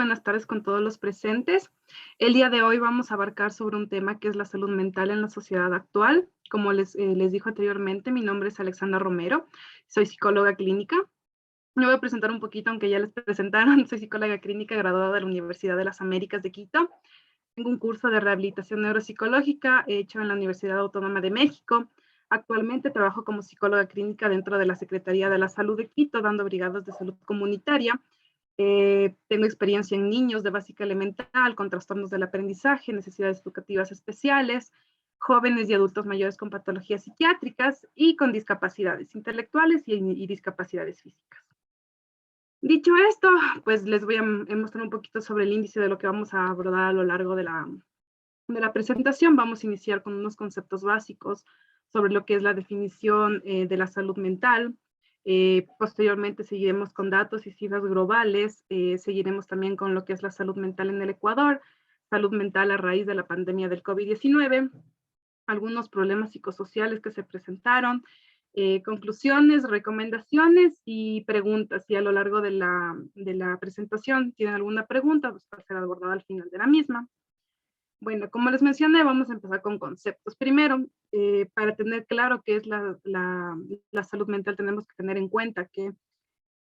Buenas tardes con todos los presentes. El día de hoy vamos a abarcar sobre un tema que es la salud mental en la sociedad actual. Como les dijo anteriormente, mi nombre es Alexandra Romero, soy psicóloga clínica. Me voy a presentar un poquito, aunque ya les presentaron. Soy psicóloga clínica graduada de la Universidad de las Américas de Quito. Tengo un curso de rehabilitación neuropsicológica hecho en la Universidad Autónoma de México. Actualmente trabajo como psicóloga clínica dentro de la Secretaría de la Salud de Quito, dando brigadas de salud comunitaria. Tengo experiencia en niños de básica elemental con trastornos del aprendizaje, necesidades educativas especiales, jóvenes y adultos mayores con patologías psiquiátricas y con discapacidades intelectuales y discapacidades físicas. Dicho esto, pues les voy a mostrar un poquito sobre el índice de lo que vamos a abordar a lo largo de la presentación. Vamos a iniciar con unos conceptos básicos sobre lo que es la definición de la salud mental. Posteriormente seguiremos con datos y cifras globales. Seguiremos también con lo que es la salud mental en el Ecuador, salud mental a raíz de la pandemia del COVID-19, algunos problemas psicosociales que se presentaron, conclusiones, recomendaciones y preguntas. Y a lo largo de la presentación tienen alguna pregunta, pues va a ser abordada al final de la misma. Bueno, como les mencioné, vamos a empezar con conceptos. Primero, para tener claro qué es la salud mental, tenemos que tener en cuenta que,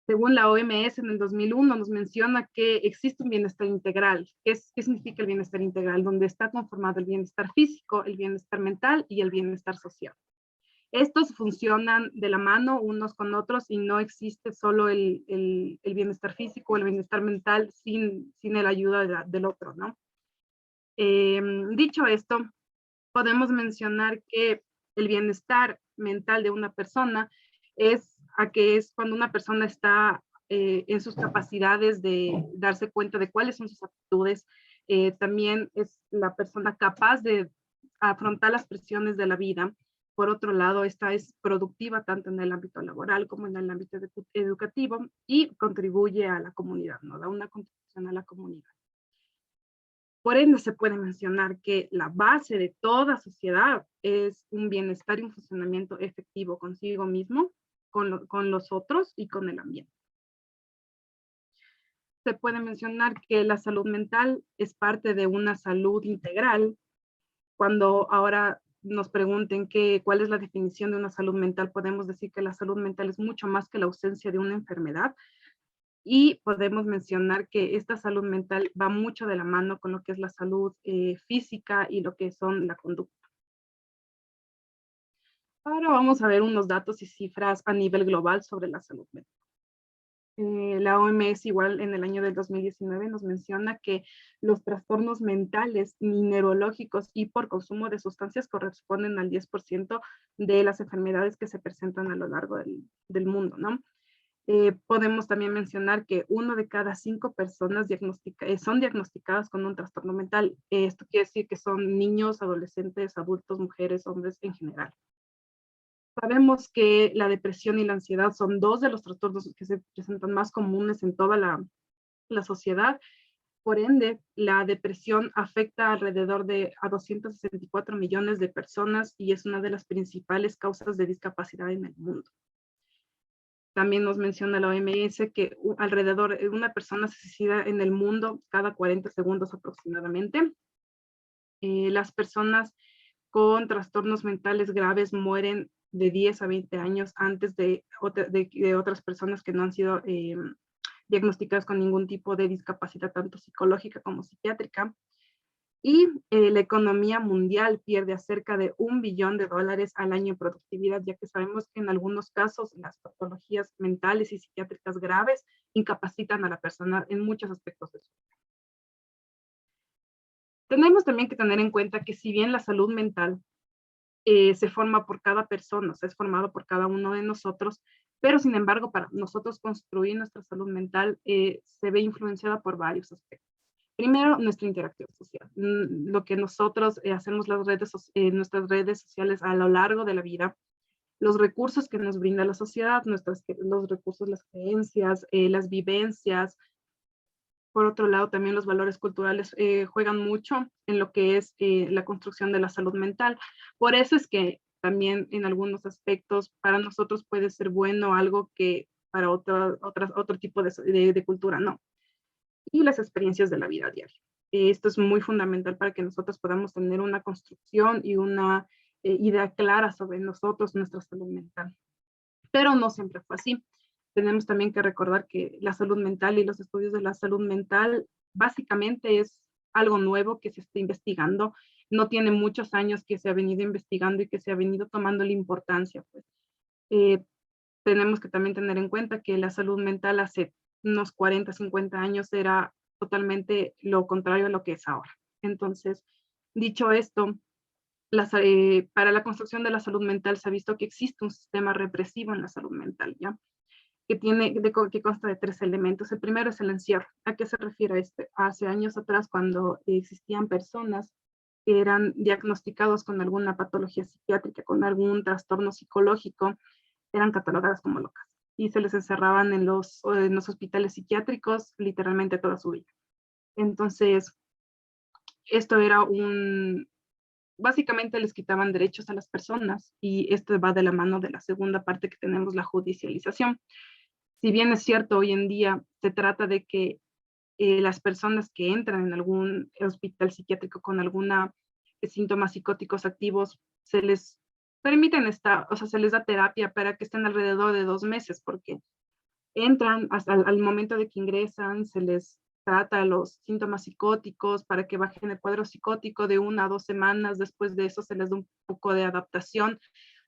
según la OMS en el 2001, nos menciona que existe un bienestar integral. ¿Qué significa el bienestar integral? Donde está conformado el bienestar físico, el bienestar mental y el bienestar social. Estos funcionan de la mano unos con otros y no existe solo el bienestar físico o el bienestar mental sin la ayuda del otro, ¿no? Dicho esto, podemos mencionar que el bienestar mental de una persona es cuando una persona está en sus capacidades de darse cuenta de cuáles son sus aptitudes. También es la persona capaz de afrontar las presiones de la vida. Por otro lado, esta es productiva tanto en el ámbito laboral como en el ámbito educativo y contribuye a la comunidad, ¿no? Da una contribución a la comunidad. Por ende, se puede mencionar que la base de toda sociedad es un bienestar y un funcionamiento efectivo consigo mismo, con los otros y con el ambiente. Se puede mencionar que la salud mental es parte de una salud integral. Cuando ahora nos pregunten cuál es la definición de una salud mental, podemos decir que la salud mental es mucho más que la ausencia de una enfermedad. Y podemos mencionar que esta salud mental va mucho de la mano con lo que es la salud física y lo que son la conducta. Ahora vamos a ver unos datos y cifras a nivel global sobre la salud mental. La OMS igual en el año del 2019 nos menciona que los trastornos mentales ni neurológicos y por consumo de sustancias corresponden al 10% de las enfermedades que se presentan a lo largo del mundo, ¿no? Podemos también mencionar que 1 de cada 5 personas son diagnosticadas con un trastorno mental. Esto quiere decir que son niños, adolescentes, adultos, mujeres, hombres en general. Sabemos que la depresión y la ansiedad son 2 de los trastornos que se presentan más comunes en toda la sociedad. Por ende, la depresión afecta alrededor a 264 millones de personas y es una de las principales causas de discapacidad en el mundo. También nos menciona la OMS que alrededor de una persona se suicida en el mundo cada 40 segundos aproximadamente. Las personas con trastornos mentales graves mueren de 10 a 20 años antes de otras personas que no han sido diagnosticadas con ningún tipo de discapacidad, tanto psicológica como psiquiátrica. Y la economía mundial pierde cerca de $1 billón al año en productividad, ya que sabemos que en algunos casos las patologías mentales y psiquiátricas graves incapacitan a la persona en muchos aspectos de su vida. Tenemos también que tener en cuenta que si bien la salud mental se forma por cada persona, o sea, es formado por cada uno de nosotros, pero sin embargo, para nosotros construir nuestra salud mental se ve influenciada por varios aspectos. Primero, nuestra interacción social. Lo que nosotros hacemos en nuestras redes sociales a lo largo de la vida, los recursos que nos brinda la sociedad, los recursos, las creencias, las vivencias. Por otro lado, también los valores culturales juegan mucho en lo que es la construcción de la salud mental. Por eso es que también en algunos aspectos para nosotros puede ser bueno algo que para otro tipo de cultura no. y las experiencias de la vida diaria. Esto es muy fundamental para que nosotros podamos tener una construcción y una idea clara sobre nosotros, nuestra salud mental. Pero no siempre fue así. Tenemos también que recordar que la salud mental y los estudios de la salud mental básicamente es algo nuevo que se está investigando. No tiene muchos años que se ha venido investigando y que se ha venido tomando la importancia. Pues. Eh, Tenemos que también tener en cuenta que la salud mental hace unos 40, 50 años era totalmente lo contrario a lo que es ahora. Entonces, dicho esto, para la construcción de la salud mental se ha visto que existe un sistema represivo en la salud mental, ¿ya? Que consta de tres elementos. El primero es el encierro. ¿A qué se refiere este? Hace años atrás, cuando existían personas que eran diagnosticados con alguna patología psiquiátrica, con algún trastorno psicológico, eran catalogadas como locas y se les encerraban en los hospitales psiquiátricos literalmente toda su vida. Entonces, esto era básicamente les quitaban derechos a las personas y esto va de la mano de la segunda parte que tenemos, la judicialización. Si bien es cierto, hoy en día se trata de que las personas que entran en algún hospital psiquiátrico con alguna síntomas psicóticos activos, se les permiten estar, o sea, se les da terapia para que estén alrededor de 2 meses, porque entran hasta al momento de que ingresan, se les trata los síntomas psicóticos para que bajen el cuadro psicótico de 1 a 2 semanas. Después de eso se les da un poco de adaptación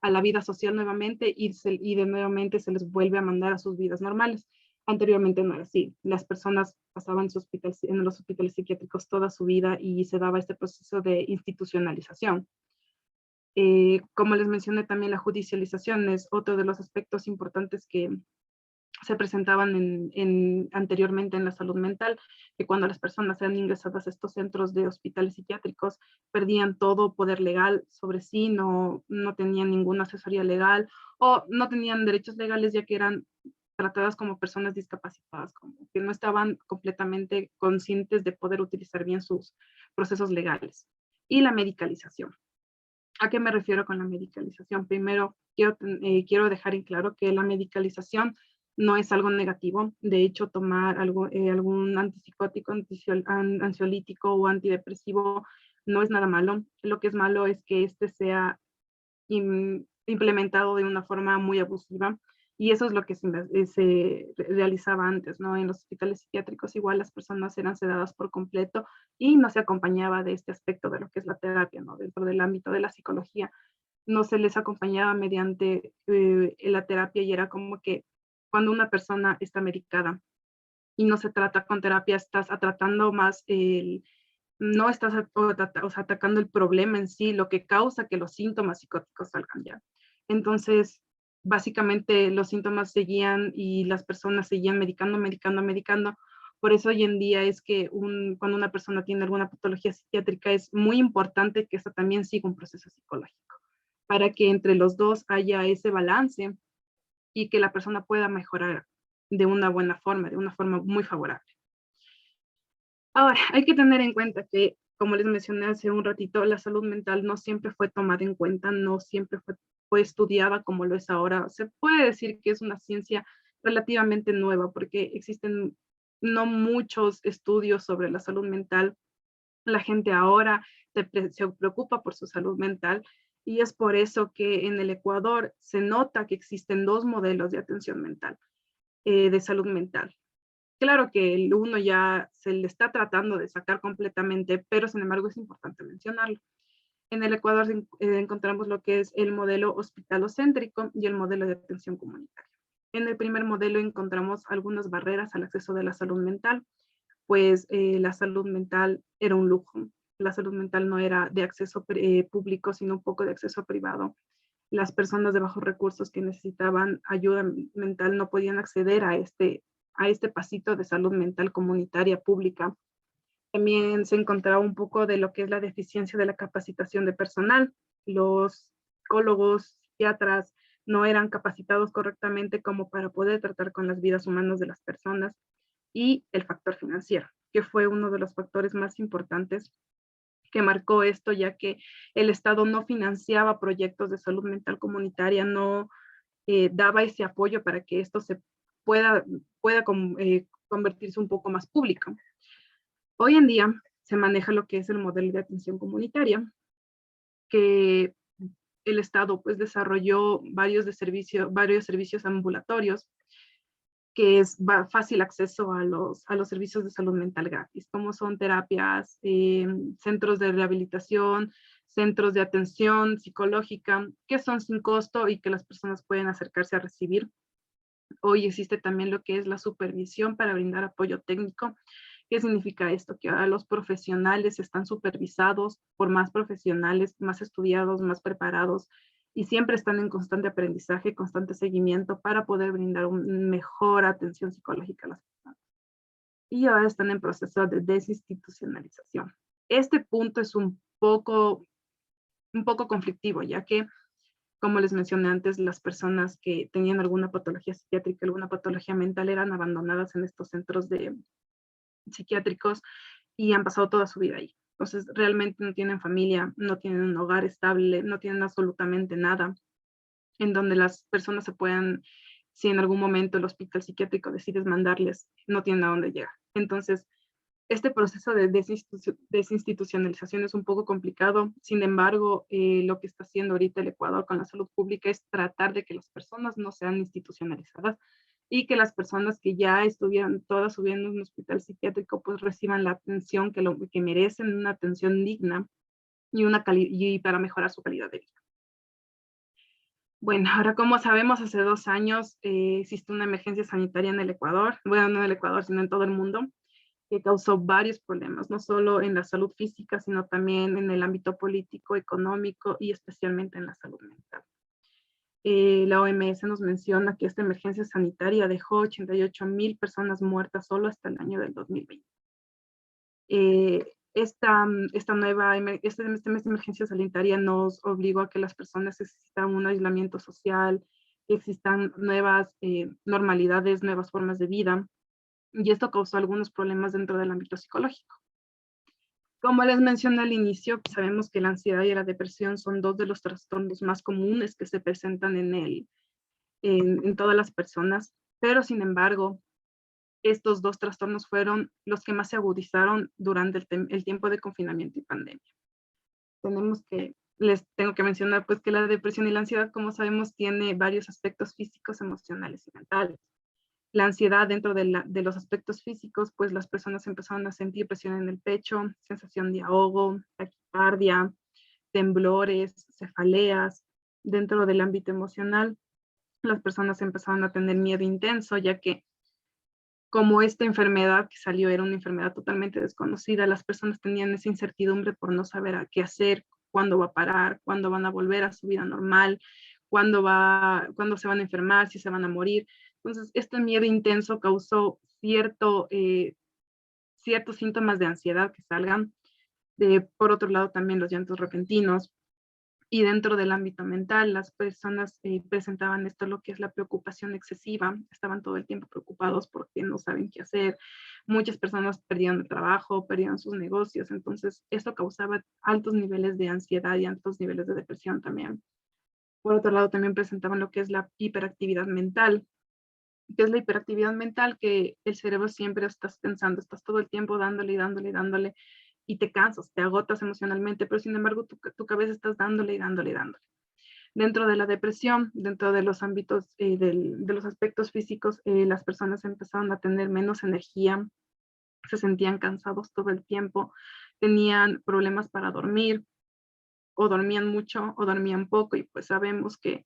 a la vida social nuevamente y de nuevamente se les vuelve a mandar a sus vidas normales. Anteriormente no era así. Las personas pasaban en los hospitales psiquiátricos toda su vida y se daba este proceso de institucionalización. Como les mencioné, también la judicialización es otro de los aspectos importantes que se presentaban anteriormente en la salud mental, que cuando las personas eran ingresadas a estos centros de hospitales psiquiátricos, perdían todo poder legal sobre sí, no tenían ninguna asesoría legal o no tenían derechos legales ya que eran tratadas como personas discapacitadas, como que no estaban completamente conscientes de poder utilizar bien sus procesos legales. Y la medicalización. ¿A qué me refiero con la medicalización? Primero, quiero dejar en claro que la medicalización no es algo negativo. De hecho, tomar algún antipsicótico, ansiolítico o antidepresivo no es nada malo. Lo que es malo es que este sea implementado de una forma muy abusiva. Y eso es lo que se realizaba antes, ¿no? En los hospitales psiquiátricos igual las personas eran sedadas por completo y no se acompañaba de este aspecto de lo que es la terapia, ¿no? Dentro del ámbito de la psicología. No se les acompañaba mediante la terapia y era como que cuando una persona está medicada y no se trata con terapia, estás tratando más no estás o sea, atacando el problema en sí, lo que causa que los síntomas psicóticos salgan ya. Entonces, básicamente los síntomas seguían y las personas seguían medicando. Por eso hoy en día es que cuando una persona tiene alguna patología psiquiátrica es muy importante que esta también siga un proceso psicológico, para que entre los dos haya ese balance y que la persona pueda mejorar de una buena forma, de una forma muy favorable. Ahora, hay que tener en cuenta que, como les mencioné hace un ratito, la salud mental no siempre fue tomada en cuenta, no siempre fue estudiada como lo es ahora. Se puede decir que es una ciencia relativamente nueva porque existen no muchos estudios sobre la salud mental. La gente ahora se preocupa por su salud mental y es por eso que en el Ecuador se nota que existen dos modelos de atención mental, de salud mental. Claro que el uno ya se le está tratando de sacar completamente, pero sin embargo es importante mencionarlo. En el Ecuador encontramos lo que es el modelo hospitalocéntrico y el modelo de atención comunitaria. En el primer modelo encontramos algunas barreras al acceso de la salud mental, pues la salud mental era un lujo. La salud mental no era de acceso público, sino un poco de acceso privado. Las personas de bajos recursos que necesitaban ayuda mental no podían acceder a este pasito de salud mental comunitaria pública. También se encontraba un poco de lo que es la deficiencia de la capacitación de personal. Los psicólogos, psiquiatras no eran capacitados correctamente como para poder tratar con las vidas humanas de las personas. Y el factor financiero, que fue uno de los factores más importantes que marcó esto, ya que el Estado no financiaba proyectos de salud mental comunitaria, no daba ese apoyo para que esto pueda convertirse un poco más público. Hoy en día se maneja lo que es el modelo de atención comunitaria, que el Estado pues desarrolló varios servicios ambulatorios, que es fácil acceso a los servicios de salud mental gratis, como son terapias, centros de rehabilitación, centros de atención psicológica, que son sin costo y que las personas pueden acercarse a recibir. Hoy existe también lo que es la supervisión para brindar apoyo técnico. ¿Qué significa esto? Que ahora los profesionales están supervisados por más profesionales, más estudiados, más preparados, y siempre están en constante aprendizaje, constante seguimiento para poder brindar una mejor atención psicológica a las personas. Y ahora están en proceso de desinstitucionalización. Este punto es un poco conflictivo, ya que, como les mencioné antes, las personas que tenían alguna patología psiquiátrica, alguna patología mental, eran abandonadas en estos centros psiquiátricos y han pasado toda su vida ahí. Entonces, realmente no tienen familia, no tienen un hogar estable, no tienen absolutamente nada en donde las personas se puedan, si en algún momento el hospital psiquiátrico decides mandarles, no tienen a dónde llegar. Entonces, este proceso de desinstitucionalización es un poco complicado. Sin embargo, lo que está haciendo ahorita el Ecuador con la salud pública es tratar de que las personas no sean institucionalizadas y que las personas que ya estuvieron toda su vida en un hospital psiquiátrico pues reciban la atención que merecen, una atención digna y para mejorar su calidad de vida. Bueno, ahora como sabemos, hace 2 años existe una emergencia sanitaria en el Ecuador, bueno, no en el Ecuador, sino en todo el mundo, que causó varios problemas, no solo en la salud física, sino también en el ámbito político, económico y especialmente en la salud mental. La OMS nos menciona que esta emergencia sanitaria dejó 88,000 personas muertas solo hasta el año del 2020. Esta emergencia sanitaria nos obligó a que las personas existan un aislamiento social, que existan nuevas normalidades, nuevas formas de vida, y esto causó algunos problemas dentro del ámbito psicológico. Como les mencioné al inicio, sabemos que la ansiedad y la depresión son dos de los trastornos más comunes que se presentan en todas las personas, pero sin embargo, estos dos trastornos fueron los que más se agudizaron durante el tiempo de confinamiento y pandemia. Les tengo que mencionar pues que la depresión y la ansiedad, como sabemos, tiene varios aspectos físicos, emocionales y mentales. La ansiedad dentro de los aspectos físicos, pues las personas empezaron a sentir presión en el pecho, sensación de ahogo, taquicardia, temblores, cefaleas. Dentro del ámbito emocional, las personas empezaron a tener miedo intenso, ya que como esta enfermedad que salió era una enfermedad totalmente desconocida, las personas tenían esa incertidumbre por no saber a qué hacer, cuándo va a parar, cuándo van a volver a su vida normal, cuándo se van a enfermar, si se van a morir. Entonces, este miedo intenso causó ciertos síntomas de ansiedad que salgan. Por otro lado, también los llantos repentinos. Y dentro del ámbito mental, las personas presentaban esto, lo que es la preocupación excesiva. Estaban todo el tiempo preocupados porque no saben qué hacer. Muchas personas perdían el trabajo, perdían sus negocios. Entonces, esto causaba altos niveles de ansiedad y altos niveles de depresión también. Por otro lado, también presentaban lo que es la hiperactividad mental. ¿Qué es la hiperactividad mental? Que el cerebro siempre estás pensando, estás todo el tiempo dándole y dándole y dándole y te cansas, te agotas emocionalmente, pero sin embargo tu cabeza estás dándole y dándole y dándole. Dentro de la depresión, dentro de los ámbitos, de los aspectos físicos, las personas empezaron a tener menos energía, se sentían cansados todo el tiempo, tenían problemas para dormir, o dormían mucho o dormían poco, y pues sabemos que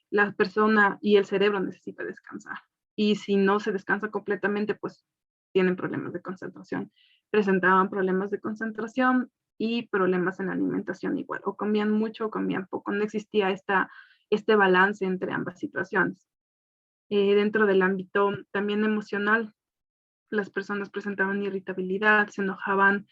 la persona y el cerebro necesita descansar. Y si no se descansa completamente, pues tienen problemas de concentración. Presentaban problemas de concentración y problemas en la alimentación igual. O comían mucho o comían poco. No existía este balance entre ambas situaciones. Dentro del ámbito también emocional, las personas presentaban irritabilidad, se enojaban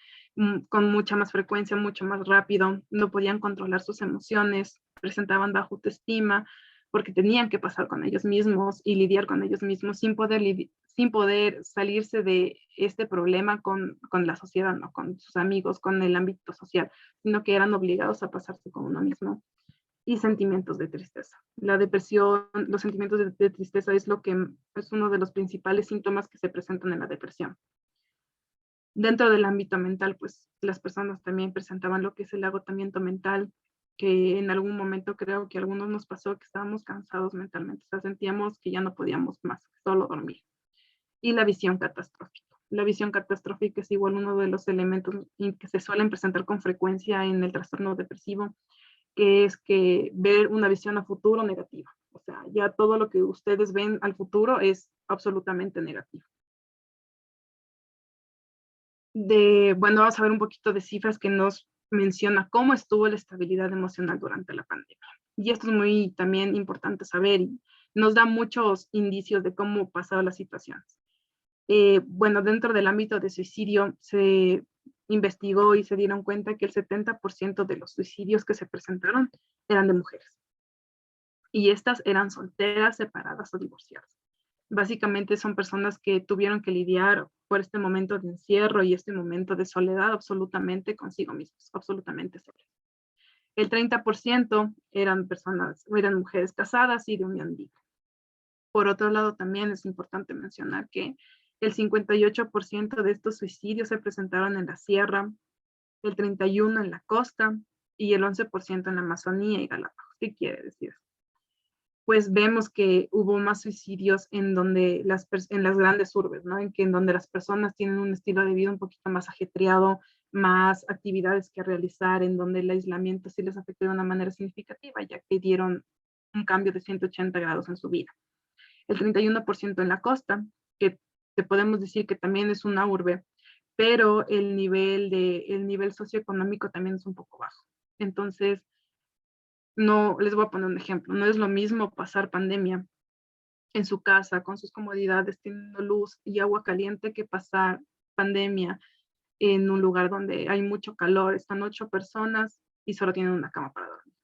con mucha más frecuencia, mucho más rápido, no podían controlar sus emociones, presentaban baja autoestima, porque tenían que pasar con ellos mismos y lidiar con ellos mismos sin poder salirse de este problema con la sociedad, no con sus amigos, con el ámbito social, sino que eran obligados a pasarse con uno mismo. Y sentimientos de tristeza. La depresión, los sentimientos de tristeza es uno de los principales síntomas que se presentan en la depresión. Dentro del ámbito mental, pues las personas también presentaban lo que es el agotamiento mental, que en algún momento creo que a algunos nos pasó que estábamos cansados mentalmente, o sea, sentíamos que ya no podíamos más, solo dormir. Y la visión catastrófica. La visión catastrófica es igual uno de los elementos que se suelen presentar con frecuencia en el trastorno depresivo, que es que ver una visión a futuro negativa. O sea, ya todo lo que ustedes ven al futuro es absolutamente negativo. Bueno, vamos a ver un poquito de cifras que nos menciona cómo estuvo la estabilidad emocional durante la pandemia. Y esto es muy también importante saber y nos da muchos indicios de cómo pasaron las situaciones. Bueno, dentro del ámbito de suicidio se investigó y se dieron cuenta que el 70% de los suicidios que se presentaron eran de mujeres. Y estas eran solteras, separadas o divorciadas. Básicamente son personas que tuvieron que lidiar por este momento de encierro y este momento de soledad absolutamente consigo mismos, absolutamente solas. El 30% eran mujeres casadas y de unión libre. Por otro lado, también es importante mencionar que el 58% de estos suicidios se presentaron en la sierra, el 31% en la costa y el 11% en la Amazonía y Galápagos. ¿Qué quiere decir? Pues vemos que hubo más suicidios en las grandes urbes, ¿no? En donde las personas tienen un estilo de vida un poquito más ajetreado, más actividades que realizar, en donde el aislamiento sí les afectó de una manera significativa, ya que dieron un cambio de 180 grados en su vida. El 31% en la costa, que te podemos decir que también es una urbe, pero el nivel socioeconómico también es un poco bajo. Entonces, no, les voy a poner un ejemplo, no es lo mismo pasar pandemia en su casa con sus comodidades, teniendo luz y agua caliente, que pasar pandemia en un lugar donde hay mucho calor, están 8 personas y solo tienen una cama para dormir.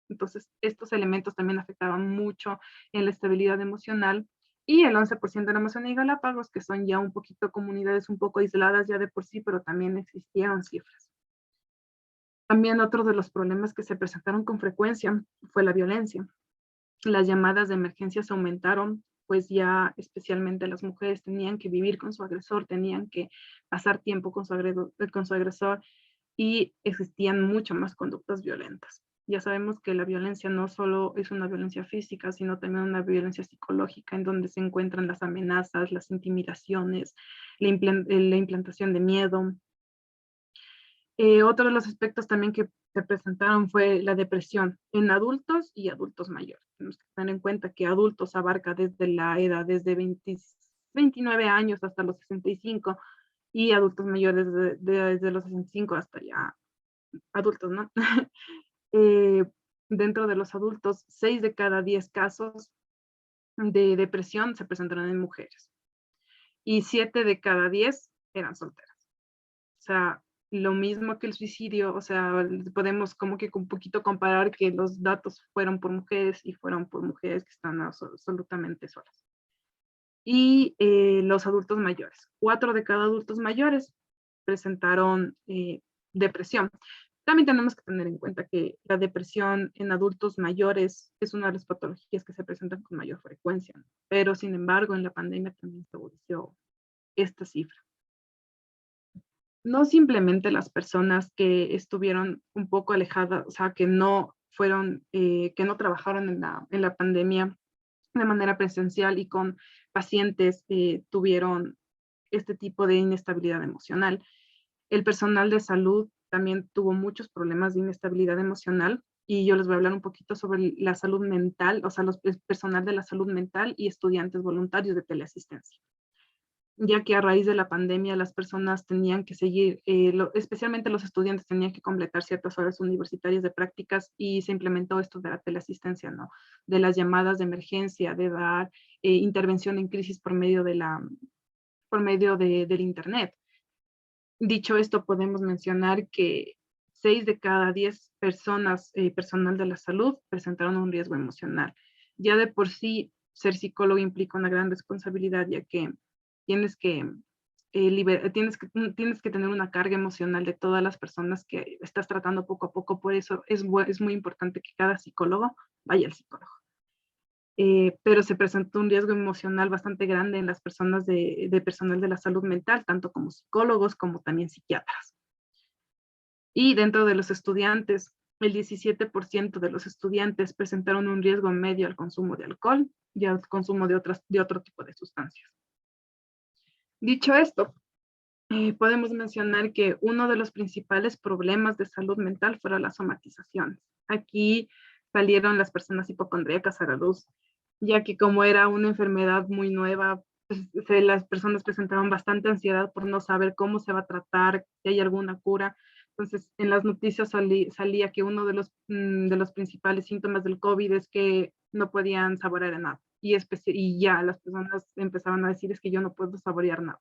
Entonces, estos elementos también afectaban mucho en la estabilidad emocional. Y el 11% de la Amazonía y Galápagos, que son ya un poquito comunidades un poco aisladas ya de por sí, pero también existieron cifras. También otro de los problemas que se presentaron con frecuencia fue la violencia. Las llamadas de emergencia se aumentaron, pues ya especialmente las mujeres tenían que vivir con su agresor, tenían que pasar tiempo con su agresor y existían mucho más conductas violentas. Ya sabemos que la violencia no solo es una violencia física, sino también una violencia psicológica, en donde se encuentran las amenazas, las intimidaciones, la implantación de miedo. Otro de los aspectos también que se presentaron fue la depresión en adultos y adultos mayores. Tenemos que tener en cuenta que adultos abarca desde la edad, desde 29 años hasta los 65, y adultos mayores desde los 65 hasta ya adultos, ¿no? eh, Dentro de los adultos, 6 de cada 10 casos de depresión se presentaron en mujeres y 7 de cada 10 eran solteras. O sea, lo mismo que el suicidio, o sea, podemos como que un poquito comparar que los datos fueron por mujeres y fueron por mujeres que están absolutamente solas. Y los adultos mayores, 4 de cada adultos mayores presentaron depresión. También tenemos que tener en cuenta que la depresión en adultos mayores es una de las patologías que se presentan con mayor frecuencia, ¿no? Pero sin embargo en la pandemia también se evidenció esta cifra. No simplemente las personas que estuvieron un poco alejadas, o sea, que no fueron, que no trabajaron en la pandemia de manera presencial y con pacientes tuvieron este tipo de inestabilidad emocional. El personal de salud también tuvo muchos problemas de inestabilidad emocional y yo les voy a hablar un poquito sobre la salud mental, o sea, el personal de la salud mental y estudiantes voluntarios de teleasistencia, ya que a raíz de la pandemia las personas tenían que seguir, especialmente los estudiantes tenían que completar ciertas horas universitarias de prácticas y se implementó esto de la teleasistencia, ¿no? De las llamadas de emergencia, de dar intervención en crisis por medio del Internet. Dicho esto, podemos mencionar que 6 de cada 10 personas, personal de la salud, presentaron un riesgo emocional. Ya de por sí, ser psicólogo implica una gran responsabilidad, ya que tienes que, tienes que tener una carga emocional de todas las personas que estás tratando poco a poco. Por eso es muy importante que cada psicólogo vaya al psicólogo. pero se presentó un riesgo emocional bastante grande en las personas de personal de la salud mental, tanto como psicólogos como también psiquiatras. Y dentro de los estudiantes, el 17% de los estudiantes presentaron un riesgo medio al consumo de alcohol y al consumo de otro tipo de sustancias. Dicho esto, podemos mencionar que uno de los principales problemas de salud mental fueron las somatizaciones. Aquí salieron las personas hipocondríacas a la luz, ya que como era una enfermedad muy nueva, pues, las personas presentaban bastante ansiedad por no saber cómo se va a tratar, si hay alguna cura. Entonces, en las noticias salía que uno de los principales síntomas del COVID es que no podían saborear nada. Y ya las personas empezaban a decir es que yo no puedo saborear nada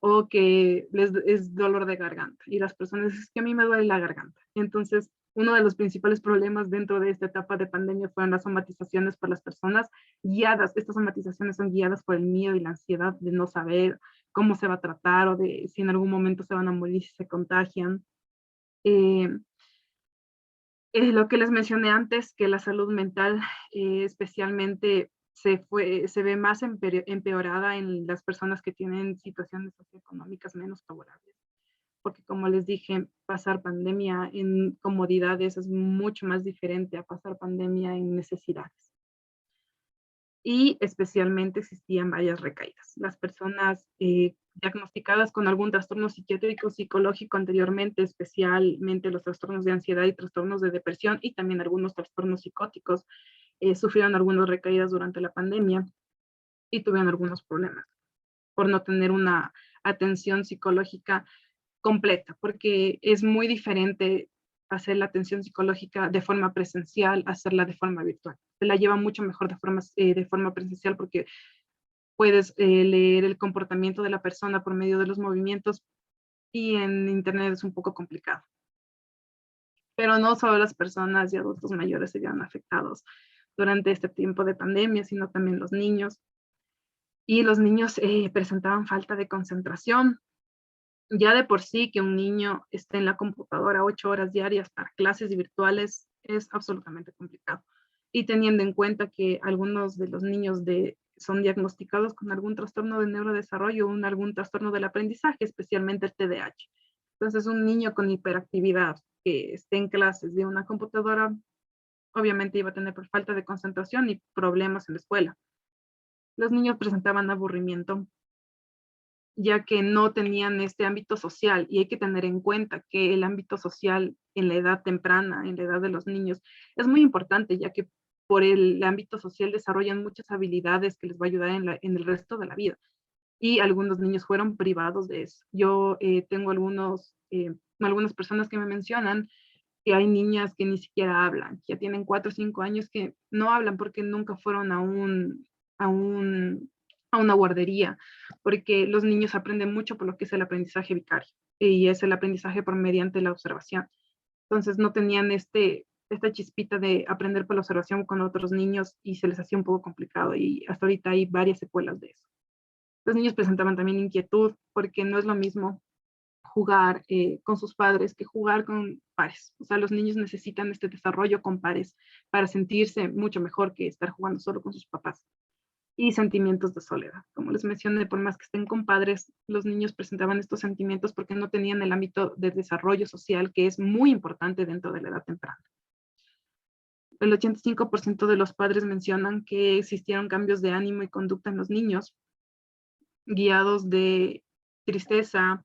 o que les es dolor de garganta. Y las personas dicen, es que a mí me duele la garganta. Entonces, uno de los principales problemas dentro de esta etapa de pandemia fueron las somatizaciones por las personas guiadas. Estas somatizaciones son guiadas por el miedo y la ansiedad de no saber cómo se va a tratar o de si en algún momento se van a morir si se contagian. Eh, lo que les mencioné antes, que la salud mental especialmente se ve más empeorada en las personas que tienen situaciones socioeconómicas menos favorables. Porque como les dije, pasar pandemia en comodidades es mucho más diferente a pasar pandemia en necesidades. Y especialmente existían varias recaídas. Las personas diagnosticadas con algún trastorno psiquiátrico psicológico anteriormente, especialmente los trastornos de ansiedad y trastornos de depresión y también algunos trastornos psicóticos, sufrieron algunas recaídas durante la pandemia y tuvieron algunos problemas por no tener una atención psicológica completa, porque es muy diferente hacer la atención psicológica de forma presencial, hacerla de forma virtual. Se la lleva mucho mejor de forma presencial porque puedes leer el comportamiento de la persona por medio de los movimientos y en internet es un poco complicado. Pero no solo las personas y adultos mayores se vieron afectados durante este tiempo de pandemia, sino también los niños. Y los niños presentaban falta de concentración, ya de por sí que un niño esté en la computadora 8 horas diarias para clases virtuales es absolutamente complicado. Y teniendo en cuenta que algunos de los niños son diagnosticados con algún trastorno de neurodesarrollo o algún trastorno del aprendizaje, especialmente el TDAH. Entonces, un niño con hiperactividad que esté en clases de una computadora, obviamente iba a tener por falta de concentración y problemas en la escuela. Los niños presentaban aburrimiento, ya que no tenían este ámbito social y hay que tener en cuenta que el ámbito social en la edad temprana, en la edad de los niños, es muy importante, ya que por el ámbito social desarrollan muchas habilidades que les va a ayudar en el resto de la vida. Y algunos niños fueron privados de eso. Yo tengo algunas personas que me mencionan que hay niñas que ni siquiera hablan, que ya tienen 4 o 5 años que no hablan porque nunca fueron a un, a una guardería, porque los niños aprenden mucho por lo que es el aprendizaje vicario, y es el aprendizaje por mediante la observación. Entonces no tenían esta chispita de aprender por la observación con otros niños y se les hacía un poco complicado y hasta ahorita hay varias secuelas de eso. Los niños presentaban también inquietud porque no es lo mismo jugar con sus padres que jugar con pares. O sea, los niños necesitan este desarrollo con pares para sentirse mucho mejor que estar jugando solo con sus papás. Y sentimientos de soledad. Como les mencioné, por más que estén con padres, los niños presentaban estos sentimientos porque no tenían el ámbito de desarrollo social que es muy importante dentro de la edad temprana. El 85% de los padres mencionan que existieron cambios de ánimo y conducta en los niños, guiados de tristeza,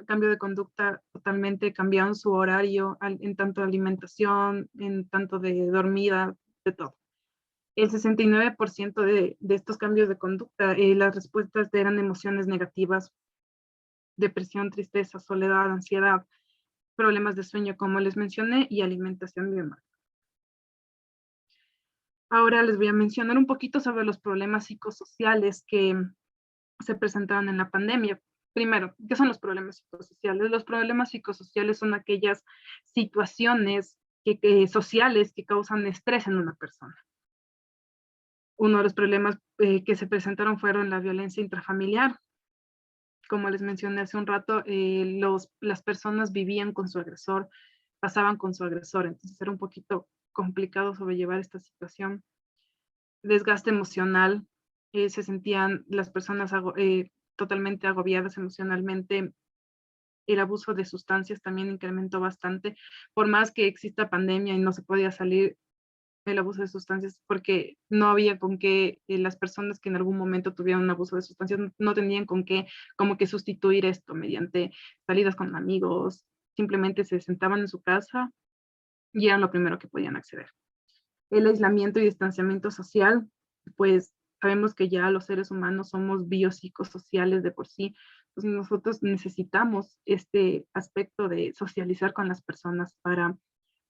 cambio de conducta, totalmente cambiaron su horario en tanto de alimentación, en tanto de dormida, de todo. El 69% de estos cambios de conducta, las respuestas eran emociones negativas, depresión, tristeza, soledad, ansiedad, problemas de sueño, como les mencioné, y alimentación bien mal. Ahora les voy a mencionar un poquito sobre los problemas psicosociales que se presentaron en la pandemia. Primero, ¿qué son los problemas psicosociales? Los problemas psicosociales son aquellas situaciones sociales que causan estrés en una persona. Uno de los problemas que se presentaron fueron la violencia intrafamiliar. Como les mencioné hace un rato, las personas vivían con su agresor, pasaban con su agresor, entonces era un poquito complicado sobrellevar esta situación. desgaste emocional, se sentían las personas totalmente agobiadas emocionalmente. El abuso de sustancias también incrementó bastante, por más que exista pandemia y no se podía salir, el abuso de sustancias, porque no había con qué, las personas que en algún momento tuvieron un abuso de sustancias no tenían con qué como que sustituir esto mediante salidas con amigos, simplemente se sentaban en su casa y eran lo primero que podían acceder. El aislamiento y distanciamiento social, pues sabemos que ya los seres humanos somos biopsicosociales de por sí, pues nosotros necesitamos este aspecto de socializar con las personas para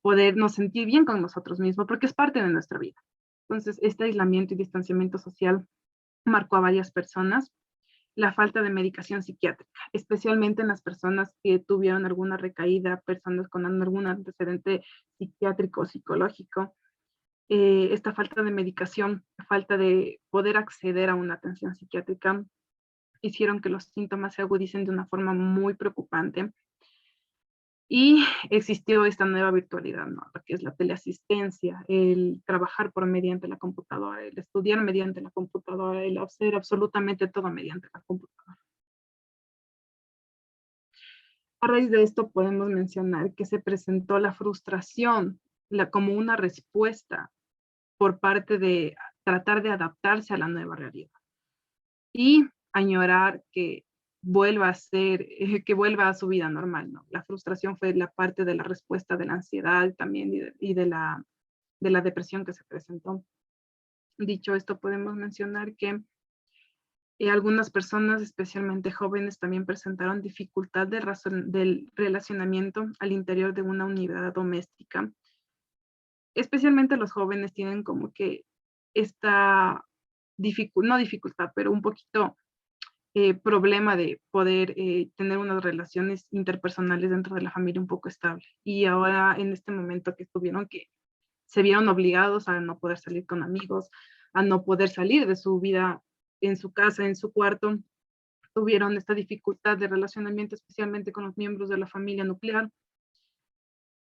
podernos sentir bien con nosotros mismos, porque es parte de nuestra vida. Entonces, este aislamiento y distanciamiento social marcó a varias personas. La falta de medicación psiquiátrica, especialmente en las personas que tuvieron alguna recaída, personas con algún antecedente psiquiátrico o psicológico. Esta falta de medicación, falta de poder acceder a una atención psiquiátrica, hicieron que los síntomas se agudicen de una forma muy preocupante. Y existió esta nueva virtualidad, ¿no? Lo que es la teleasistencia, el trabajar por mediante la computadora, el estudiar mediante la computadora, el hacer absolutamente todo mediante la computadora. A raíz de esto podemos mencionar que se presentó la frustración como una respuesta por parte de tratar de adaptarse a la nueva realidad y añorar que vuelva a ser, que vuelva a su vida normal, ¿no? La frustración fue la parte de la respuesta de la ansiedad también de la depresión que se presentó. Dicho esto, podemos mencionar que algunas personas, especialmente jóvenes, también presentaron dificultad del relacionamiento al interior de una unidad doméstica. Especialmente los jóvenes tienen como que esta no dificultad, pero un poquito problema de poder tener unas relaciones interpersonales dentro de la familia un poco estable. Y ahora en este momento que estuvieron, que se vieron obligados a no poder salir con amigos, a no poder salir de su vida en su casa, en su cuarto, tuvieron esta dificultad de relacionamiento, especialmente con los miembros de la familia nuclear.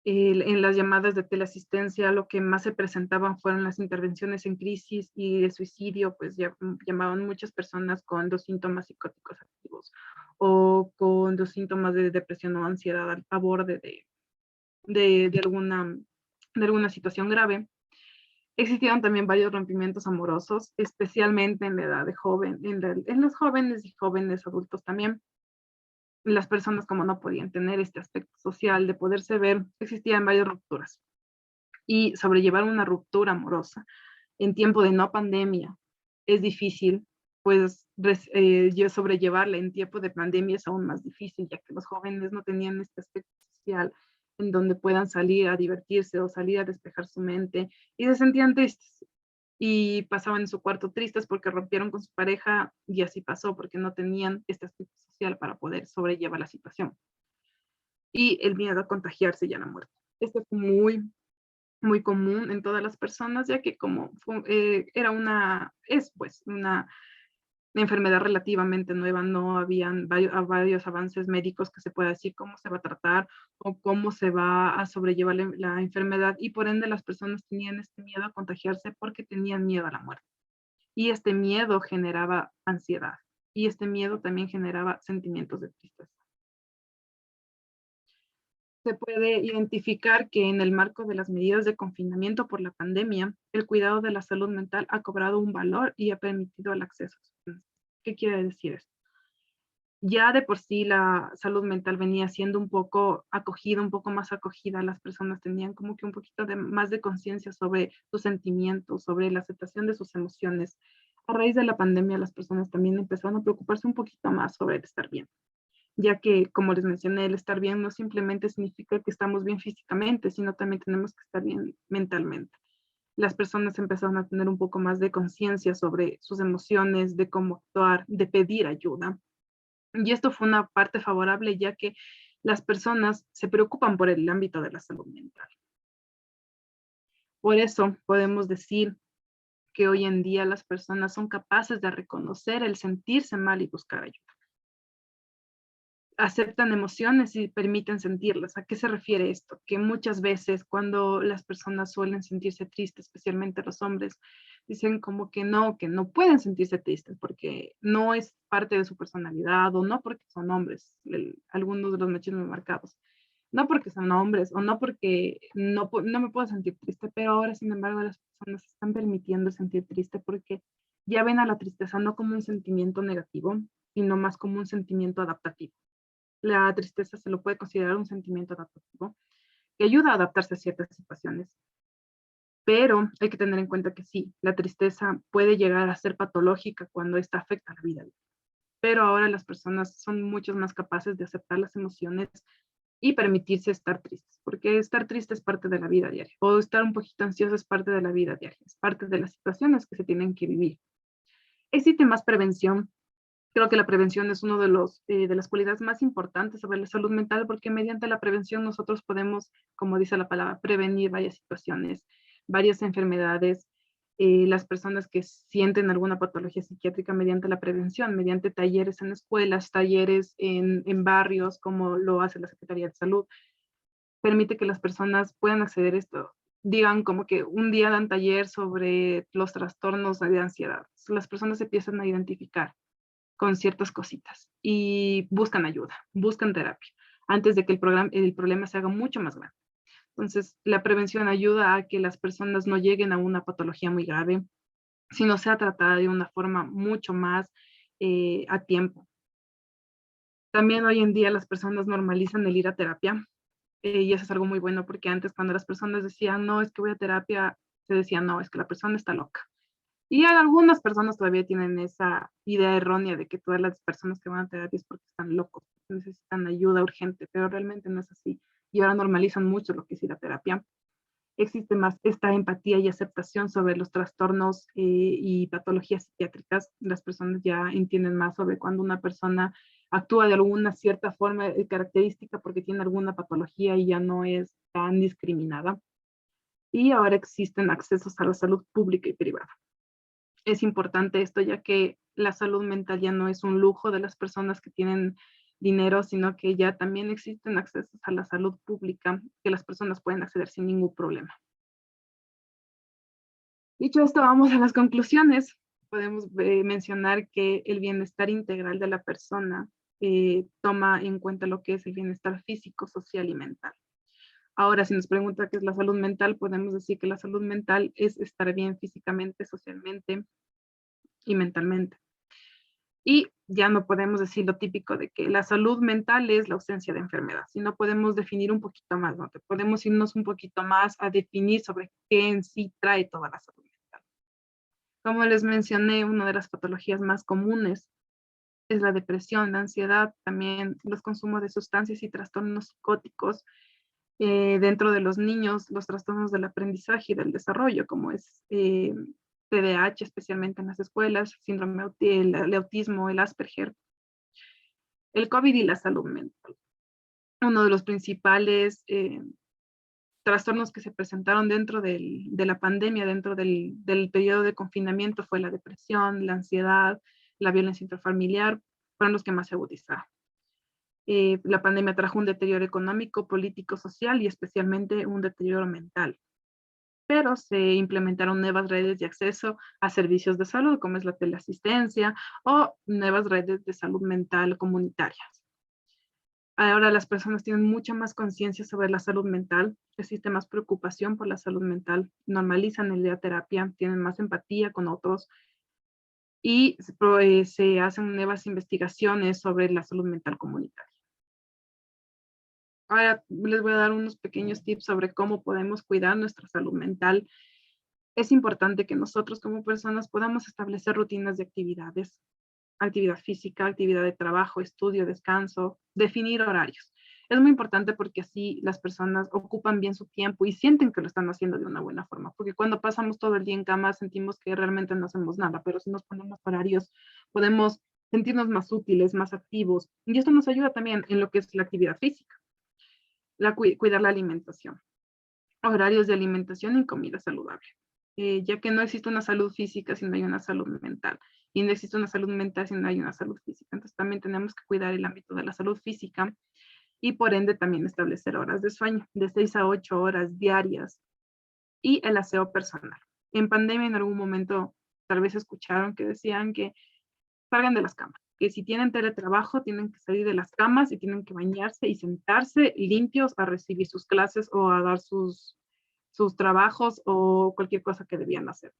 En las llamadas de teleasistencia, lo que más se presentaban fueron las intervenciones en crisis y el suicidio, pues ya llamaban muchas personas con los síntomas psicóticos activos o con los síntomas de depresión o ansiedad al borde de alguna situación grave. Existieron también varios rompimientos amorosos, especialmente en la edad de joven, en los jóvenes y jóvenes adultos también. Las personas, como no podían tener este aspecto social de poderse ver, existían varias rupturas. Y sobrellevar una ruptura amorosa en tiempo de no pandemia es difícil, pues yo sobrellevarla en tiempo de pandemia es aún más difícil, ya que los jóvenes no tenían este aspecto social en donde puedan salir a divertirse o salir a despejar su mente y se sentían tristes y pasaban en su cuarto tristes porque rompieron con su pareja y así pasó porque no tenían este aspecto social para poder sobrellevar la situación. Y el miedo a contagiarse y a la muerte. Esto es muy común en todas las personas, ya que como es pues una enfermedad relativamente nueva, no habían varios avances médicos que se pueda decir cómo se va a tratar o cómo se va a sobrellevar la enfermedad y por ende las personas tenían este miedo a contagiarse porque tenían miedo a la muerte. Y este miedo generaba ansiedad y este miedo también generaba sentimientos de tristeza. Se puede identificar que en el marco de las medidas de confinamiento por la pandemia, el cuidado de la salud mental ha cobrado un valor y ha permitido el acceso. ¿Qué quiere decir esto? Ya de por sí la salud mental venía siendo un poco acogida, un poco más acogida, las personas tenían como que un poquito más de conciencia sobre sus sentimientos, sobre la aceptación de sus emociones. A raíz de la pandemia, las personas también empezaron a preocuparse un poquito más sobre el estar bien, ya que, como les mencioné, el estar bien no simplemente significa que estamos bien físicamente, sino también tenemos que estar bien mentalmente. Las personas empezaron a tener un poco más de conciencia sobre sus emociones, de cómo actuar, de pedir ayuda. Y esto fue una parte favorable, ya que las personas se preocupan por el ámbito de la salud mental. Por eso podemos decir que hoy en día las personas son capaces de reconocer el sentirse mal y buscar ayuda. Aceptan emociones y permiten sentirlas. ¿A qué se refiere esto? Que muchas veces cuando las personas suelen sentirse tristes, especialmente los hombres, dicen como que no pueden sentirse tristes porque no es parte de su personalidad o no porque son hombres, algunos de los machismos marcados. No porque son hombres o no porque no me puedo sentir triste, pero ahora, sin embargo, las personas se están permitiendo sentir triste porque ya ven a la tristeza no como un sentimiento negativo, sino más como un sentimiento adaptativo. La tristeza se lo puede considerar un sentimiento adaptativo que ayuda a adaptarse a ciertas situaciones. Pero hay que tener en cuenta que sí, la tristeza puede llegar a ser patológica cuando esta afecta la vida. Pero ahora las personas son mucho más capaces de aceptar las emociones y permitirse estar tristes, porque estar triste es parte de la vida diaria, o estar un poquito ansioso es parte de la vida diaria, es parte de las situaciones que se tienen que vivir. Existe más prevención. Creo que la prevención es uno de las cualidades más importantes sobre la salud mental, porque mediante la prevención nosotros podemos, como dice la palabra, prevenir varias situaciones, varias enfermedades. Las personas que sienten alguna patología psiquiátrica mediante la prevención, mediante talleres en escuelas, talleres en barrios, como lo hace la Secretaría de Salud, permite que las personas puedan acceder a esto. Digan como que un día dan taller sobre los trastornos de ansiedad. Las personas se empiezan a identificar con ciertas cositas y buscan ayuda, buscan terapia, antes de que el problema se haga mucho más grande. Entonces, la prevención ayuda a que las personas no lleguen a una patología muy grave, sino sea tratada de una forma mucho más a tiempo. También hoy en día las personas normalizan el ir a terapia, y eso es algo muy bueno porque antes cuando las personas decían, no, es que voy a terapia, se decía, no, es que la persona está loca. Y algunas personas todavía tienen esa idea errónea de que todas las personas que van a terapia es porque están locos, necesitan ayuda urgente, pero realmente no es así. Y ahora normalizan mucho lo que es ir a terapia. Existe más esta empatía y aceptación sobre los trastornos y patologías psiquiátricas. Las personas ya entienden más sobre cuando una persona actúa de alguna cierta forma característica porque tiene alguna patología y ya no es tan discriminada. Y ahora existen accesos a la salud pública y privada. Es importante esto, ya que la salud mental ya no es un lujo de las personas que tienen dinero, sino que ya también existen accesos a la salud pública que las personas pueden acceder sin ningún problema. Dicho esto, vamos a las conclusiones. Podemos mencionar que el bienestar integral de la persona toma en cuenta lo que es el bienestar físico, social y mental. Ahora, si nos pregunta qué es la salud mental, podemos decir que la salud mental es estar bien físicamente, socialmente y mentalmente. Y ya no podemos decir lo típico de que la salud mental es la ausencia de enfermedad, sino podemos definir un poquito más, ¿no? Podemos irnos un poquito más a definir sobre qué en sí trae toda la salud mental. Como les mencioné, una de las patologías más comunes es la depresión, la ansiedad, también los consumos de sustancias y trastornos psicóticos. Dentro de los niños, los trastornos del aprendizaje y del desarrollo, como es TDAH, especialmente en las escuelas, síndrome el autismo, el Asperger, el COVID y la salud mental. Uno de los principales trastornos que se presentaron dentro de la pandemia, dentro del periodo de confinamiento, fue la depresión, la ansiedad, la violencia intrafamiliar, fueron los que más se agudizaron. La pandemia trajo un deterioro económico, político, social y especialmente un deterioro mental. Pero se implementaron nuevas redes de acceso a servicios de salud, como es la teleasistencia o nuevas redes de salud mental comunitarias. Ahora las personas tienen mucha más conciencia sobre la salud mental, existe más preocupación por la salud mental, normalizan el día terapia, tienen más empatía con otros y se hacen nuevas investigaciones sobre la salud mental comunitaria. Ahora les voy a dar unos pequeños tips sobre cómo podemos cuidar nuestra salud mental. Es importante que nosotros como personas podamos establecer rutinas de actividades, actividad física, actividad de trabajo, estudio, descanso, definir horarios. Es muy importante porque así las personas ocupan bien su tiempo y sienten que lo están haciendo de una buena forma, porque cuando pasamos todo el día en cama sentimos que realmente no hacemos nada, pero si nos ponemos horarios podemos sentirnos más útiles, más activos, y esto nos ayuda también en lo que es la actividad física, cuidar la alimentación, horarios de alimentación y comida saludable. Ya que no existe una salud física si no hay una salud mental, y no existe una salud mental si no hay una salud física. Entonces también tenemos que cuidar el ámbito de la salud física y por ende también establecer horas de sueño de 6 a 8 horas diarias y el aseo personal. En pandemia en algún momento tal vez escucharon que decían que salgan de las camas, que si tienen teletrabajo tienen que salir de las camas y tienen que bañarse y sentarse limpios a recibir sus clases o a dar sus trabajos o cualquier cosa que debían hacer.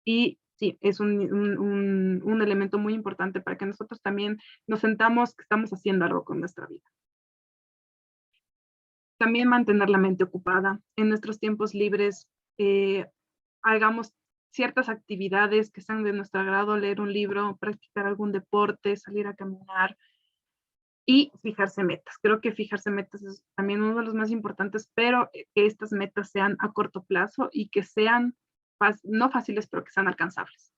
Y sí, es un elemento muy importante para que nosotros también nos sentamos que estamos haciendo algo con nuestra vida. También mantener la mente ocupada. En nuestros tiempos libres, hagamos ciertas actividades que sean de nuestro agrado, leer un libro, practicar algún deporte, salir a caminar y fijarse metas. Creo que fijarse metas es también uno de los más importantes, pero que estas metas sean a corto plazo y que sean no fáciles, pero que sean alcanzables.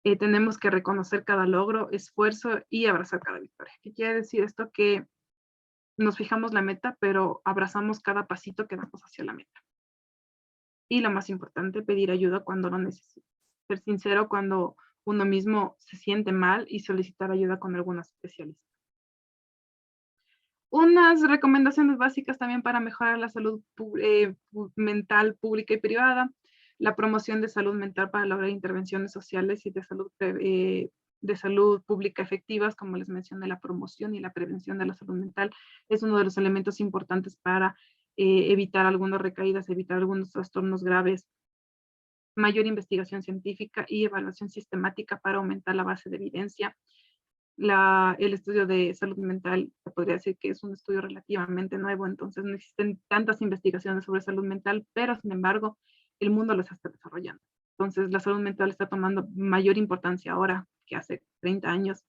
Tenemos que reconocer cada logro, esfuerzo y abrazar cada victoria. ¿Qué quiere decir esto? Que nos fijamos la meta, pero abrazamos cada pasito que damos hacia la meta. Y lo más importante, pedir ayuda cuando lo necesite. Ser sincero cuando uno mismo se siente mal y solicitar ayuda con algún especialista. Unas recomendaciones básicas también para mejorar la salud mental pública y privada, la promoción de salud mental para lograr intervenciones sociales y de salud pública efectivas, como les mencioné, la promoción y la prevención de la salud mental es uno de los elementos importantes para evitar algunas recaídas, evitar algunos trastornos graves, mayor investigación científica y evaluación sistemática para aumentar la base de evidencia. El estudio de salud mental, se podría decir que es un estudio relativamente nuevo, entonces no existen tantas investigaciones sobre salud mental, pero sin embargo, el mundo las está desarrollando. Entonces, la salud mental está tomando mayor importancia ahora que hace 30 años.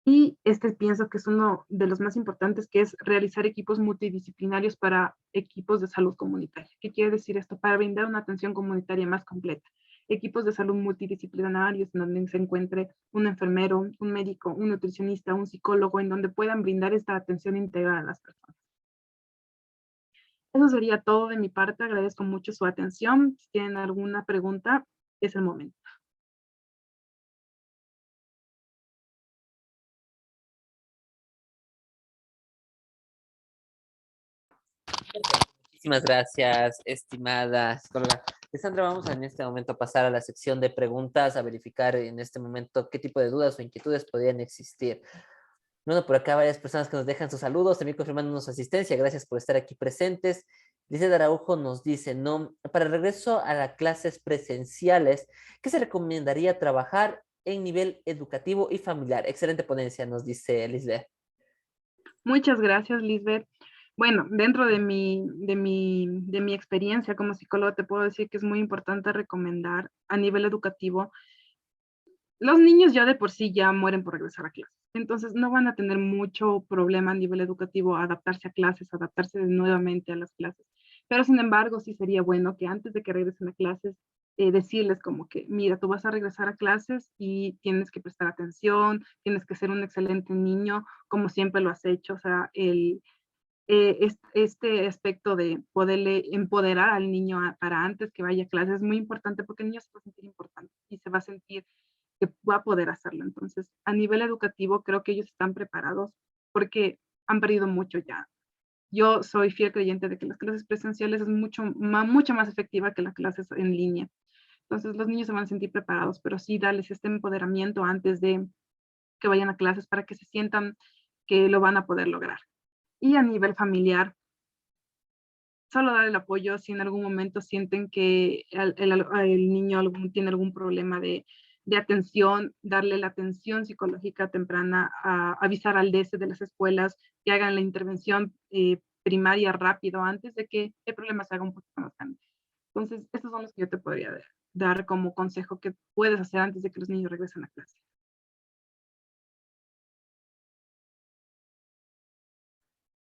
Y pienso que es uno de los más importantes, que es realizar equipos multidisciplinarios para equipos de salud comunitaria. ¿Qué quiere decir esto? Para brindar una atención comunitaria más completa. Equipos de salud multidisciplinarios en donde se encuentre un enfermero, un médico, un nutricionista, un psicólogo, en donde puedan brindar esta atención integral a las personas. Eso sería todo de mi parte. Agradezco mucho su atención. Si tienen alguna pregunta, es el momento. Muchísimas gracias, estimada psicóloga. Sandra, vamos en este momento a pasar a la sección de preguntas, a verificar en este momento qué tipo de dudas o inquietudes podrían existir. Bueno, por acá varias personas que nos dejan sus saludos, también confirmándonos su asistencia. Gracias por estar aquí presentes. Lice de Araujo nos dice, no, para el regreso a las clases presenciales, ¿qué se recomendaría trabajar en nivel educativo y familiar? Excelente ponencia, nos dice Lisbeth. Muchas gracias, Lisbeth. Bueno, dentro de mi experiencia como psicóloga, te puedo decir que es muy importante recomendar a nivel educativo. Los niños ya de por sí ya mueren por regresar a clases. Entonces no van a tener mucho problema a nivel educativo adaptarse a clases, adaptarse nuevamente a las clases. Pero sin embargo, sí sería bueno que antes de que regresen a clases, decirles como que, mira, tú vas a regresar a clases y tienes que prestar atención, tienes que ser un excelente niño, como siempre lo has hecho. O sea, este aspecto de poderle empoderar al niño para antes que vaya a clases es muy importante, porque el niño se va a sentir importante y se va a sentir que va a poder hacerlo. Entonces, a nivel educativo, creo que ellos están preparados porque han perdido mucho ya. Yo soy fiel creyente de que las clases presenciales es mucho más efectiva que las clases en línea. Entonces, los niños se van a sentir preparados, pero sí darles este empoderamiento antes de que vayan a clases para que se sientan que lo van a poder lograr. Y a nivel familiar, solo dar el apoyo si en algún momento sienten que el niño tiene algún problema de atención, darle la atención psicológica temprana, avisar al DS de las escuelas que hagan la intervención primaria rápido antes de que el problema se haga un poquito más grande. Entonces, estos son los que yo te podría dar como consejo que puedes hacer antes de que los niños regresen a clase.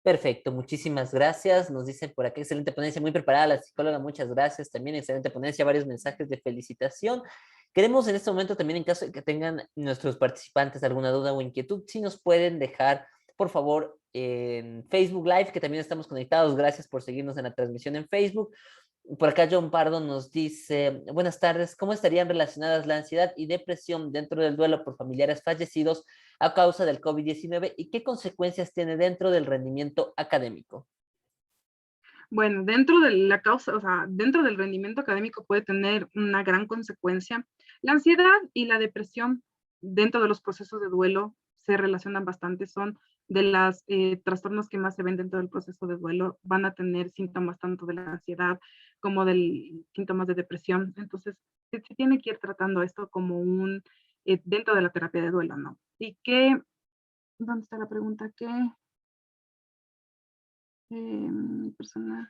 Perfecto, muchísimas gracias. Nos dicen por aquí, excelente ponencia, muy preparada la psicóloga, muchas gracias. También excelente ponencia, varios mensajes de felicitación. Queremos en este momento también, en caso de que tengan nuestros participantes alguna duda o inquietud, si nos pueden dejar, por favor, en Facebook Live, que también estamos conectados. Gracias por seguirnos en la transmisión en Facebook. Por acá John Pardo nos dice, buenas tardes, ¿cómo estarían relacionadas la ansiedad y depresión dentro del duelo por familiares fallecidos a causa del COVID-19 y qué consecuencias tiene dentro del rendimiento académico? Bueno, dentro de la causa, o sea, dentro del rendimiento académico puede tener una gran consecuencia. La ansiedad y la depresión dentro de los procesos de duelo se relacionan bastante, son de las trastornos que más se ven dentro del proceso de duelo, van a tener síntomas tanto de la ansiedad como de síntomas de depresión. Entonces, se tiene que ir tratando esto como dentro de la terapia de duelo, ¿no? ¿Y qué? ¿Dónde está la pregunta? ¿Qué? Personal.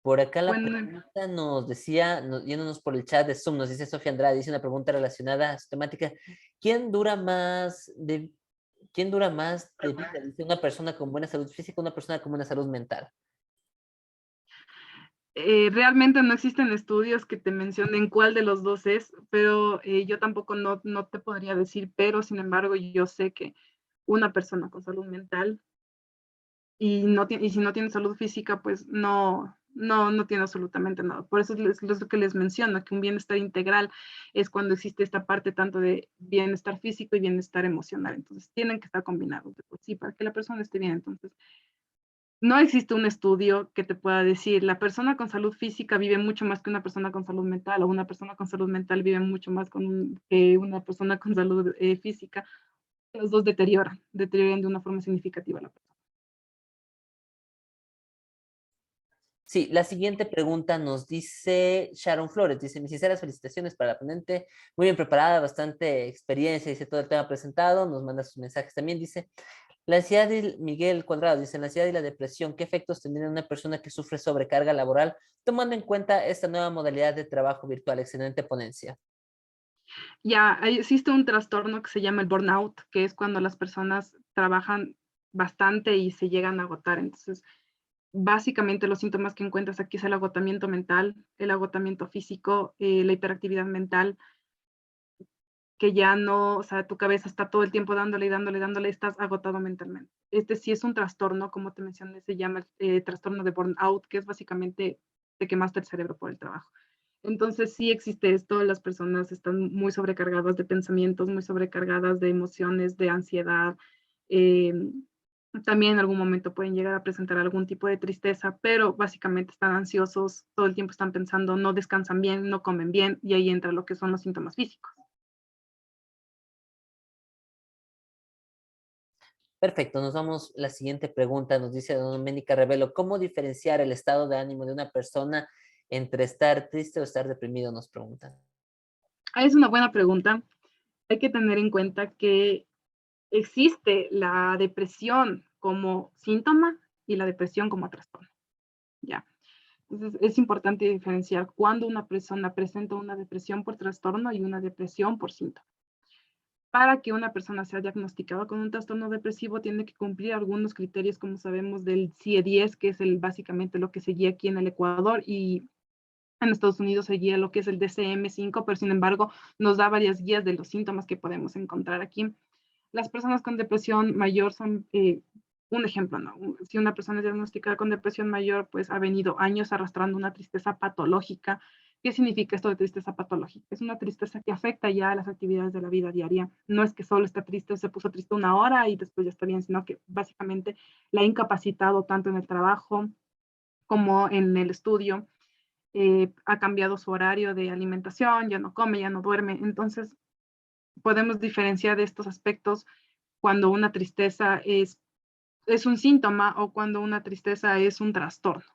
Por acá la Bueno, pregunta nos decía, yéndonos por el chat de Zoom, nos dice Sofía Andrade, dice una pregunta relacionada a su temática. ¿Quién dura más de, ¿quién dura más de vida? Dice una persona con buena salud física, una persona con buena salud mental. realmente no existen estudios que te mencionen cuál de los dos es, pero yo tampoco no te podría decir, pero sin embargo yo sé que una persona con salud mental y si no tiene salud física, pues no tiene absolutamente nada. Por eso es lo que les menciono, que un bienestar integral es cuando existe esta parte tanto de bienestar físico y bienestar emocional. Entonces tienen que estar combinados de por sí para que la persona esté bien. Entonces no existe un estudio que te pueda decir, la persona con salud física vive mucho más que una persona con salud mental, o una persona con salud mental vive mucho más que una persona con salud física. Los dos deterioran de una forma significativa a la persona. Sí, la siguiente pregunta nos dice Sharon Flores, dice, mis sinceras felicitaciones para la ponente, muy bien preparada, bastante experiencia, dice todo el tema presentado, nos manda sus mensajes también, dice, la ansiedad y Miguel Cuadrado, dice, la ansiedad y la depresión, ¿qué efectos tendrían en una persona que sufre sobrecarga laboral, tomando en cuenta esta nueva modalidad de trabajo virtual? Excelente ponencia. Ya existe un trastorno que se llama el burnout, que es cuando las personas trabajan bastante y se llegan a agotar. Entonces, básicamente los síntomas que encuentras aquí es el agotamiento mental, el agotamiento físico, la hiperactividad mental, que ya no, o sea, tu cabeza está todo el tiempo dándole y dándole, dándole, estás agotado mentalmente. Este sí es un trastorno, como te mencioné, se llama trastorno de burnout, que es básicamente te quemaste el cerebro por el trabajo. Entonces sí existe esto, las personas están muy sobrecargadas de pensamientos, muy sobrecargadas de emociones, de ansiedad. eh, También en algún momento pueden llegar a presentar algún tipo de tristeza, pero básicamente están ansiosos, todo el tiempo están pensando, no descansan bien, no comen bien, y ahí entra lo que son los síntomas físicos. Perfecto, nos vamos, la siguiente pregunta nos dice Doménica Revelo, ¿cómo diferenciar el estado de ánimo de una persona entre estar triste o estar deprimido? Nos preguntan. Es una buena pregunta. Hay que tener en cuenta que existe la depresión como síntoma y la depresión como trastorno. ¿Ya? Entonces, es importante diferenciar cuando una persona presenta una depresión por trastorno y una depresión por síntoma. Para que una persona sea diagnosticada con un trastorno depresivo, tiene que cumplir algunos criterios, como sabemos, del CIE-10, que es básicamente lo que se guía aquí en el Ecuador, y en Estados Unidos se guía lo que es el DCM-5, pero sin embargo nos da varias guías de los síntomas que podemos encontrar aquí. Las personas con depresión mayor son un ejemplo, ¿no? Si una persona es diagnosticada con depresión mayor, pues ha venido años arrastrando una tristeza patológica. ¿Qué significa esto de tristeza patológica? Es una tristeza que afecta ya a las actividades de la vida diaria. No es que solo está triste, se puso triste una hora y después ya está bien, sino que básicamente la ha incapacitado tanto en el trabajo como en el estudio. Ha cambiado su horario de alimentación, ya no come, ya no duerme. Entonces, podemos diferenciar de estos aspectos cuando una tristeza es un síntoma o cuando una tristeza es un trastorno.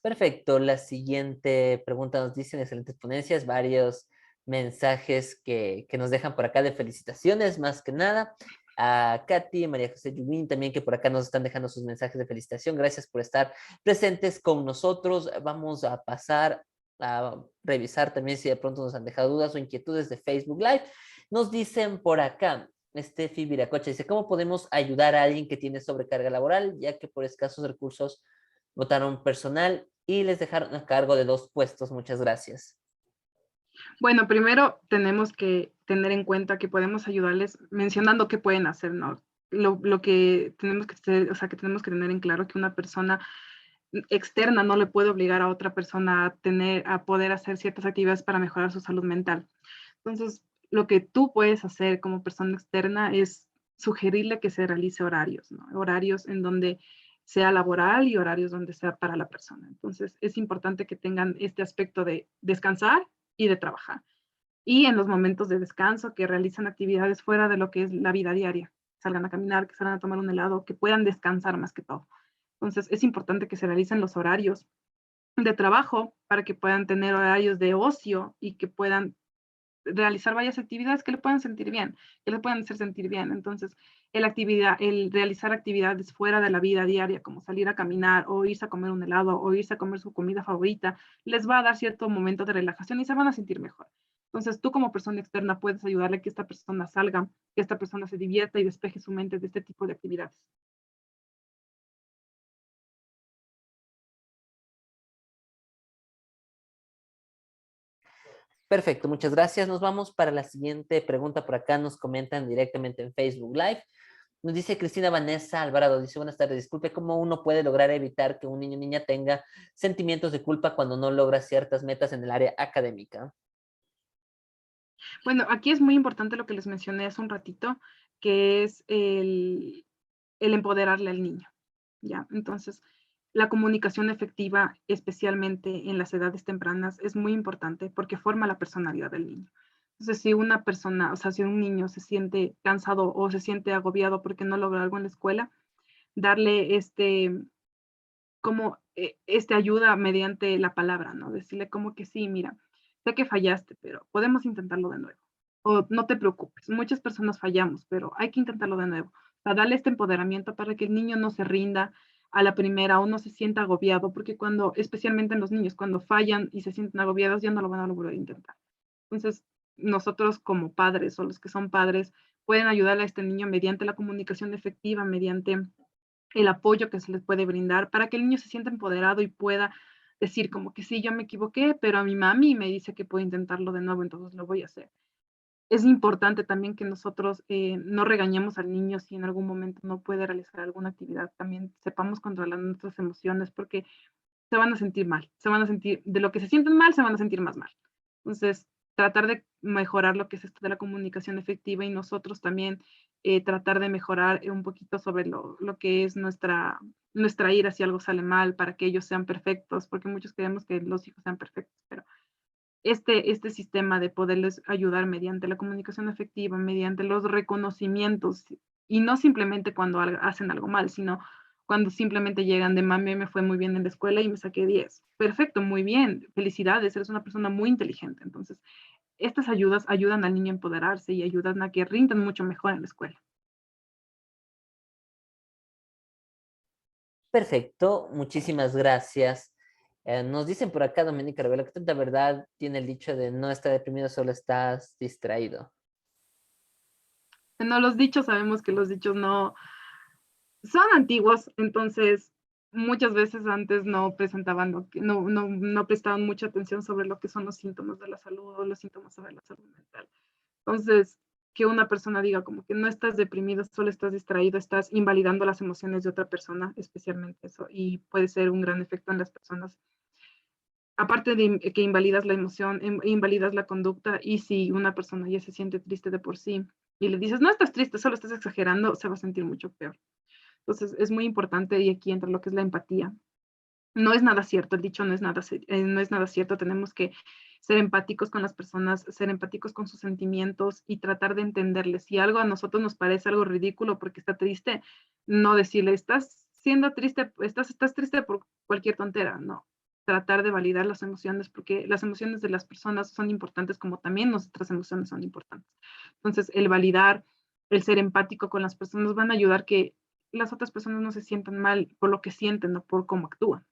Perfecto, la siguiente pregunta nos dicen excelentes ponencias, varios mensajes que nos dejan por acá de felicitaciones, más que nada. A Katy, María José Yubín también que por acá nos están dejando sus mensajes de felicitación. Gracias por estar presentes con nosotros. Vamos a pasar a revisar también si de pronto nos han dejado dudas o inquietudes de Facebook Live. Nos dicen por acá, Steffi Viracocha dice, ¿cómo podemos ayudar a alguien que tiene sobrecarga laboral, ya que por escasos recursos votaron personal y les dejaron a cargo de 2 puestos? Muchas gracias. Bueno, primero tenemos que tener en cuenta que podemos ayudarles mencionando qué pueden hacer, ¿no? Lo que tenemos que hacer, o sea, que tenemos que tener en claro que una persona externa no le puede obligar a otra persona a poder hacer ciertas actividades para mejorar su salud mental. Entonces, lo que tú puedes hacer como persona externa es sugerirle que se realice horarios, ¿no? Horarios en donde sea laboral y horarios donde sea para la persona. Entonces, es importante que tengan este aspecto de descansar y de trabajar. Y en los momentos de descanso, que realicen actividades fuera de lo que es la vida diaria. Salgan a caminar, que salgan a tomar un helado, que puedan descansar más que todo. Entonces, es importante que se realicen los horarios de trabajo para que puedan tener horarios de ocio y que puedan realizar varias actividades que le puedan sentir bien, que le puedan hacer sentir bien. Entonces, el realizar actividades fuera de la vida diaria, como salir a caminar o irse a comer un helado o irse a comer su comida favorita, les va a dar cierto momento de relajación y se van a sentir mejor. Entonces, tú como persona externa puedes ayudarle a que esta persona salga, que esta persona se divierta y despeje su mente de este tipo de actividades. Perfecto, muchas gracias. Nos vamos para la siguiente pregunta. Por acá nos comentan directamente en Facebook Live. Nos dice Cristina Vanessa Alvarado, dice, buenas tardes, disculpe, ¿cómo uno puede lograr evitar que un niño o niña tenga sentimientos de culpa cuando no logra ciertas metas en el área académica? Bueno, aquí es muy importante lo que les mencioné hace un ratito, que es el empoderarle al niño, ¿ya? Entonces, la comunicación efectiva, especialmente en las edades tempranas, es muy importante porque forma la personalidad del niño. Entonces, si una persona, o sea, si un niño se siente cansado o se siente agobiado porque no logra algo en la escuela, darle este ayuda mediante la palabra, ¿no? Decirle como que sí, mira, sé que fallaste, pero podemos intentarlo de nuevo. O no te preocupes, muchas personas fallamos, pero hay que intentarlo de nuevo. O sea, darle este empoderamiento para que el niño no se rinda a la primera o no se sienta agobiado, porque cuando, especialmente en los niños, cuando fallan y se sienten agobiados, ya no lo van a volver a intentar. Entonces, nosotros como padres o los que son padres pueden ayudarle a este niño mediante la comunicación efectiva, mediante el apoyo que se les puede brindar para que el niño se sienta empoderado y pueda decir como que sí, yo me equivoqué, pero a mi mami me dice que puedo intentarlo de nuevo, entonces lo voy a hacer. Es importante también que nosotros no regañemos al niño si en algún momento no puede realizar alguna actividad. También sepamos controlar nuestras emociones porque se van a sentir mal, se van a sentir, de lo que se sienten mal, se van a sentir más mal. Entonces, tratar de mejorar lo que es esto de la comunicación efectiva y nosotros también tratar de mejorar un poquito sobre lo que es nuestra ira si algo sale mal para que ellos sean perfectos, porque muchos queremos que los hijos sean perfectos, pero este sistema de poderles ayudar mediante la comunicación efectiva, mediante los reconocimientos, y no simplemente cuando hacen algo mal, sino cuando simplemente llegan de mami, me fue muy bien en la escuela y me saqué 10. Perfecto, muy bien, felicidades, eres una persona muy inteligente. Entonces, estas ayudas ayudan al niño a empoderarse y ayudan a que rindan mucho mejor en la escuela. Perfecto, muchísimas gracias. Nos dicen por acá, Doménica Revela, que tanta verdad tiene el dicho de no estar deprimido, solo estás distraído. No, los dichos, sabemos que los dichos no son antiguos, entonces muchas veces antes no presentaban no prestaban mucha atención sobre lo que son los síntomas de la salud o los síntomas sobre la salud mental. Entonces, que una persona diga como que no estás deprimido, solo estás distraído, estás invalidando las emociones de otra persona, especialmente eso, y puede ser un gran efecto en las personas. Aparte de que invalidas la emoción, invalidas la conducta, y si una persona ya se siente triste de por sí y le dices, no estás triste, solo estás exagerando, se va a sentir mucho peor. Entonces, es muy importante y aquí entra lo que es la empatía. No es nada cierto, el dicho no es nada cierto, tenemos que ser empáticos con las personas, ser empáticos con sus sentimientos y tratar de entenderles. Si algo a nosotros nos parece algo ridículo porque está triste, no decirle, estás siendo triste, estás triste por cualquier tontera, no. Tratar de validar las emociones porque las emociones de las personas son importantes como también nuestras emociones son importantes. Entonces, el validar, el ser empático con las personas van a ayudar que las otras personas no se sientan mal por lo que sienten, no por cómo actúan.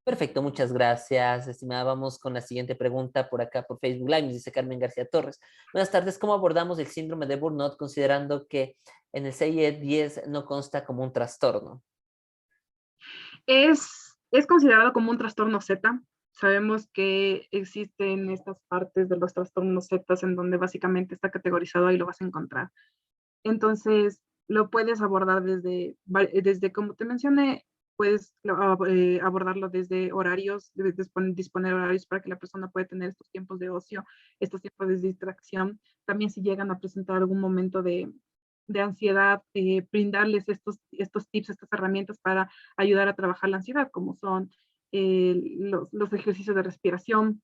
Perfecto, muchas gracias, estimada. Vamos con la siguiente pregunta por acá por Facebook Live. Nos dice Carmen García Torres. Buenas tardes, ¿cómo abordamos el síndrome de burnout considerando que en el CIE-10 no consta como un trastorno? Es considerado como un trastorno Z. Sabemos que existen estas partes de los trastornos Z en donde básicamente está categorizado, ahí lo vas a encontrar. Entonces, lo puedes abordar desde como te mencioné, puedes abordarlo desde horarios, disponer horarios para que la persona pueda tener estos tiempos de ocio, estos tiempos de distracción. También si llegan a presentar algún momento de ansiedad, brindarles estos tips, estas herramientas para ayudar a trabajar la ansiedad, como son los ejercicios de respiración,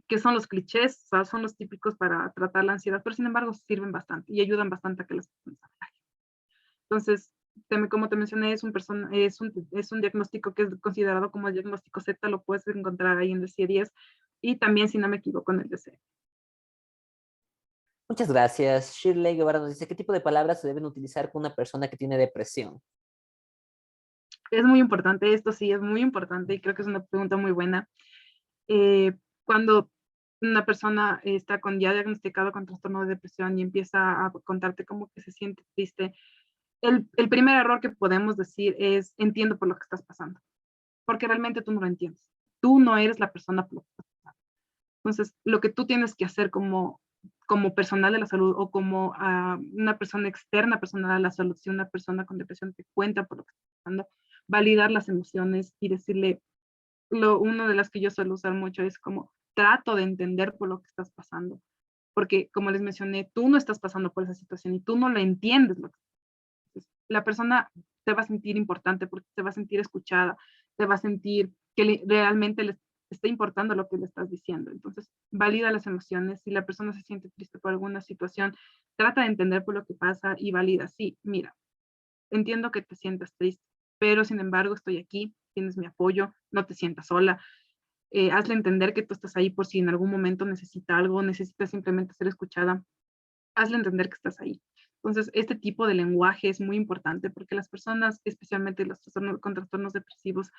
que son los clichés, o sea, son los típicos para tratar la ansiedad, pero sin embargo sirven bastante y ayudan bastante a que las personas se relajen. Entonces, como te mencioné, es un diagnóstico que es considerado como el diagnóstico Z, lo puedes encontrar ahí en el CIE-10 y también, si no me equivoco, en el DCE. Muchas gracias. Shirley Guevara nos dice, ¿qué tipo de palabras se deben utilizar con una persona que tiene depresión? Es muy importante, esto sí, es muy importante y creo que es una pregunta muy buena. Cuando una persona está ya diagnosticado con trastorno de depresión y empieza a contarte cómo que se siente triste, el primer error que podemos decir es, entiendo por lo que estás pasando, porque realmente tú no lo entiendes. Tú no eres la persona por lo que estás pasando. Entonces, lo que tú tienes que hacer como personal de la salud o como una persona externa personal a la salud, si una persona con depresión te cuenta por lo que está pasando, validar las emociones y decirle, una de las que yo suelo usar mucho es como, trato de entender por lo que estás pasando, porque como les mencioné, tú no estás pasando por esa situación y tú no la entiendes. La persona se va a sentir importante porque se va a sentir escuchada, se va a sentir que realmente le está importando lo que le estás diciendo. Entonces, valida las emociones. Si la persona se siente triste por alguna situación, trata de entender por lo que pasa y valida. Sí, mira, entiendo que te sientas triste, pero sin embargo estoy aquí, tienes mi apoyo, no te sientas sola. Hazle entender que tú estás ahí por si en algún momento necesita algo, necesita simplemente ser escuchada. Hazle entender que estás ahí. Entonces, este tipo de lenguaje es muy importante porque las personas, especialmente los con trastornos depresivos,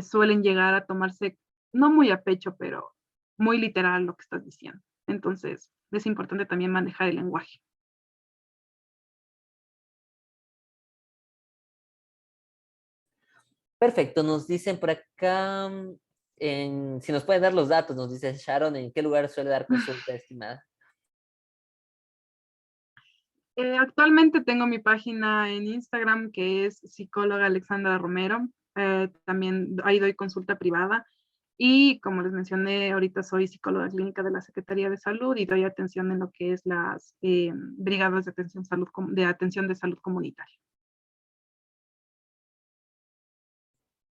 suelen llegar a tomarse, no muy a pecho, pero muy literal lo que estás diciendo. Entonces, es importante también manejar el lenguaje. Perfecto, nos dicen por acá, si nos pueden dar los datos, nos dice Sharon, ¿en qué lugar suele dar consulta, estimada? Actualmente tengo mi página en Instagram que es psicóloga Alexandra Romero. También ahí doy consulta privada. Y como les mencioné, ahorita soy psicóloga clínica de la Secretaría de Salud y doy atención en lo que es las brigadas de atención de salud comunitaria.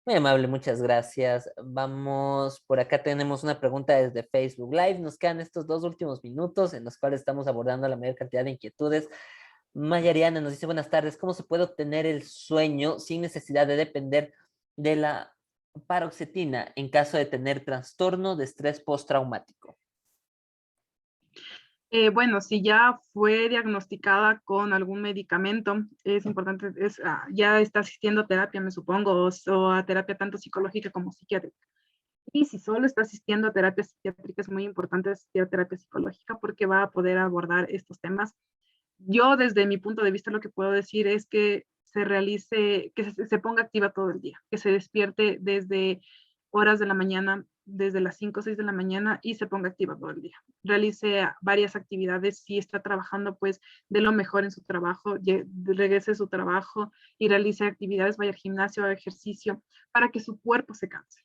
Muy amable, muchas gracias. Vamos, por acá tenemos una pregunta desde Facebook Live. Nos quedan estos 2 últimos minutos en los cuales estamos abordando la mayor cantidad de inquietudes. Mayariana nos dice, buenas tardes, ¿cómo se puede obtener el sueño sin necesidad de depender de la paroxetina en caso de tener trastorno de estrés postraumático? Bueno, si ya fue diagnosticada con algún medicamento, es importante, ya está asistiendo a terapia, me supongo, o a terapia tanto psicológica como psiquiátrica. Y si solo está asistiendo a terapia psiquiátrica, es muy importante asistir a terapia psicológica porque va a poder abordar estos temas. Yo, desde mi punto de vista, lo que puedo decir es que se ponga activa todo el día, que se despierte desde horas de la mañana, desde las 5 o 6 de la mañana y se ponga activa todo el día. Realice varias actividades, si está trabajando, pues de lo mejor en su trabajo, regrese a su trabajo y realice actividades, vaya al gimnasio, haga ejercicio, para que su cuerpo se canse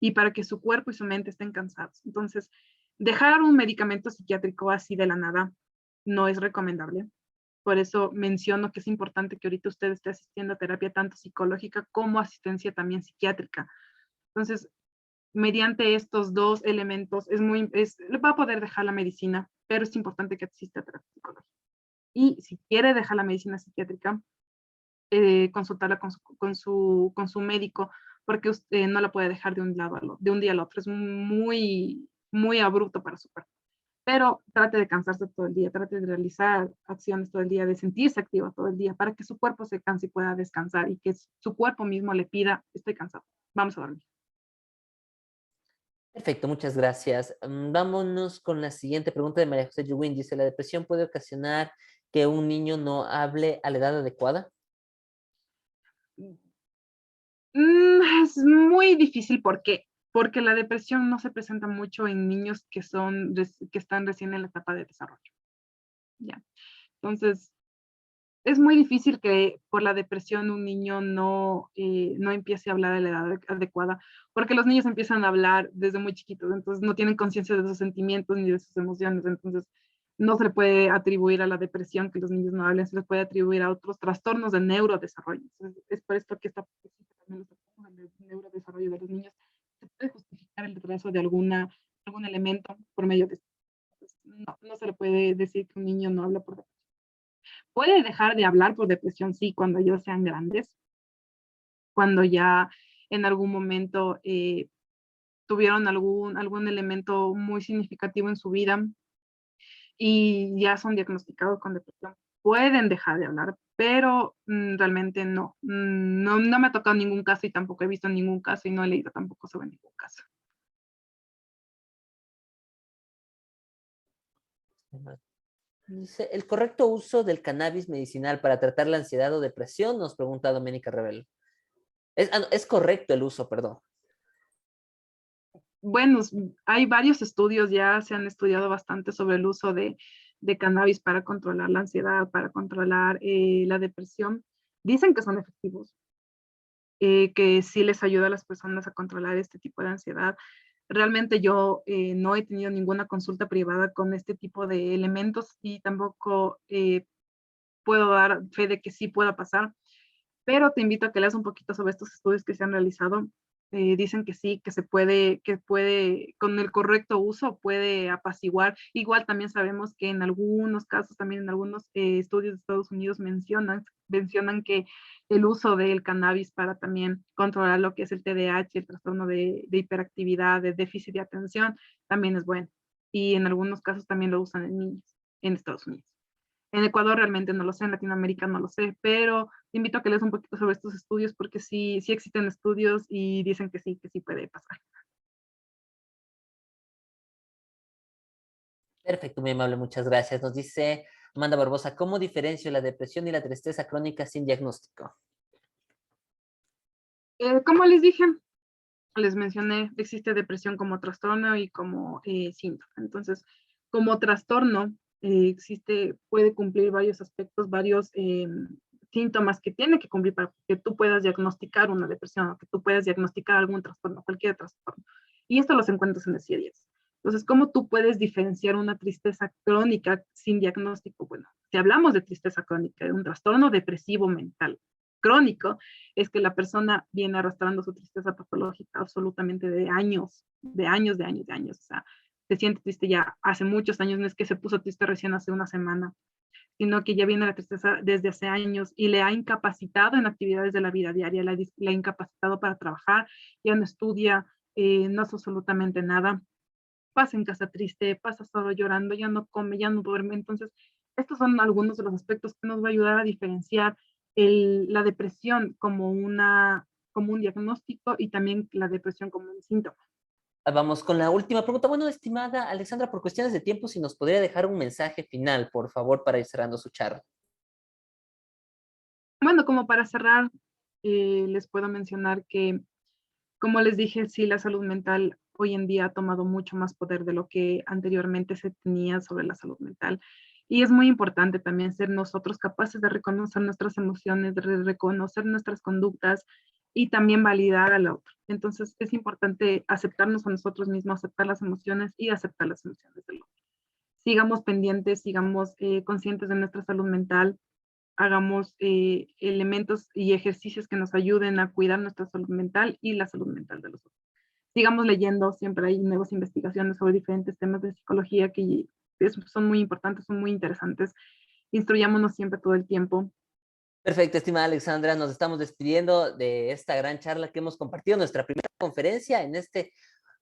y para que su cuerpo y su mente estén cansados. Entonces, dejar un medicamento psiquiátrico así de la nada no es recomendable. Por eso menciono que es importante que ahorita usted esté asistiendo a terapia tanto psicológica como asistencia también psiquiátrica. Entonces, mediante estos dos elementos, va a poder dejar la medicina, pero es importante que asista a terapia psicológica. Y si quiere dejar la medicina psiquiátrica, consultarla con su médico, porque usted no la puede dejar de un día al otro. Es muy, muy abrupto para su cuerpo. Pero trate de cansarse todo el día, trate de realizar acciones todo el día, de sentirse activa todo el día, para que su cuerpo se canse y pueda descansar y que su cuerpo mismo le pida, estoy cansado, vamos a dormir. Perfecto, muchas gracias. Vámonos con la siguiente pregunta de María José Yuwin. Dice, ¿la depresión puede ocasionar que un niño no hable a la edad adecuada? Es muy difícil, ¿por qué? Porque la depresión no se presenta mucho en niños que están recién en la etapa de desarrollo. ¿Ya? Entonces, es muy difícil que por la depresión un niño no empiece a hablar a la edad adecuada, porque los niños empiezan a hablar desde muy chiquitos, entonces no tienen conciencia de sus sentimientos ni de sus emociones, entonces no se le puede atribuir a la depresión que los niños no hablen, se les puede atribuir a otros trastornos de neurodesarrollo. Entonces, es por esto que también los trastornos de neurodesarrollo de los niños se puede justificar el retraso de algún elemento por medio de esto. No se le puede decir que un niño no habla por depresión. Puede dejar de hablar por depresión, sí, cuando ellos sean grandes, cuando ya en algún momento tuvieron algún elemento muy significativo en su vida y ya son diagnosticados con depresión. Pueden dejar de hablar, pero realmente no. No me ha tocado ningún caso y tampoco he visto ningún caso y no he leído tampoco sobre ningún caso. Dice, ¿el correcto uso del cannabis medicinal para tratar la ansiedad o depresión? Nos pregunta Doménica Rebelo. No, es correcto el uso, perdón. Bueno, hay varios estudios, ya se han estudiado bastante sobre el uso de cannabis para controlar la ansiedad, para controlar la depresión. Dicen que son efectivos, que sí les ayuda a las personas a controlar este tipo de ansiedad. Realmente yo no he tenido ninguna consulta privada con este tipo de elementos y tampoco puedo dar fe de que sí pueda pasar, pero te invito a que leas un poquito sobre estos estudios que se han realizado. Dicen que sí, con el correcto uso puede apaciguar. Igual también sabemos que en algunos casos, también en algunos estudios de Estados Unidos mencionan que el uso del cannabis para también controlar lo que es el TDAH, el trastorno de hiperactividad, de déficit de atención, también es bueno. Y en algunos casos también lo usan en niños en Estados Unidos. En Ecuador realmente no lo sé, en Latinoamérica no lo sé, pero te invito a que leas un poquito sobre estos estudios porque sí existen estudios y dicen que sí puede pasar. Perfecto, muy amable, muchas gracias. Nos dice Amanda Barbosa, ¿cómo diferencio la depresión y la tristeza crónica sin diagnóstico? Como les mencioné, existe depresión como trastorno y como síntoma. Entonces, como trastorno, puede cumplir varios aspectos, varios síntomas que tiene que cumplir para que tú puedas diagnosticar una depresión o que tú puedas diagnosticar algún trastorno, cualquier trastorno. Y esto los encuentras en el CIE-10. Entonces, ¿cómo tú puedes diferenciar una tristeza crónica sin diagnóstico? Bueno, si hablamos de tristeza crónica, de un trastorno depresivo mental crónico, es que la persona viene arrastrando su tristeza patológica absolutamente de años, de años, de años, de años. O sea, se siente triste ya hace muchos años, no es que se puso triste recién hace una semana, sino que ya viene la tristeza desde hace años y le ha incapacitado en actividades de la vida diaria, la ha incapacitado para trabajar, ya no estudia, no hace absolutamente nada, pasa en casa triste, pasa solo llorando, ya no come, ya no duerme. Entonces, estos son algunos de los aspectos que nos va a ayudar a diferenciar la depresión como un diagnóstico y también la depresión como un síntoma. Vamos con la última pregunta. Bueno, estimada Alexandra, por cuestiones de tiempo, si nos podría dejar un mensaje final, por favor, para ir cerrando su charla. Bueno, como para cerrar, les puedo mencionar que, como les dije, sí, la salud mental hoy en día ha tomado mucho más poder de lo que anteriormente se tenía sobre la salud mental. Y es muy importante también ser nosotros capaces de reconocer nuestras emociones, de reconocer nuestras conductas y también validar al otro. Entonces es importante aceptarnos a nosotros mismos, aceptar las emociones y aceptar las emociones del otro. Sigamos pendientes, sigamos conscientes de nuestra salud mental, hagamos elementos y ejercicios que nos ayuden a cuidar nuestra salud mental y la salud mental de los otros. Sigamos leyendo, siempre hay nuevas investigaciones sobre diferentes temas de psicología que son muy importantes, son muy interesantes. Instruyámonos siempre todo el tiempo. Perfecto, estimada Alexandra, nos estamos despidiendo de esta gran charla que hemos compartido, nuestra primera conferencia en este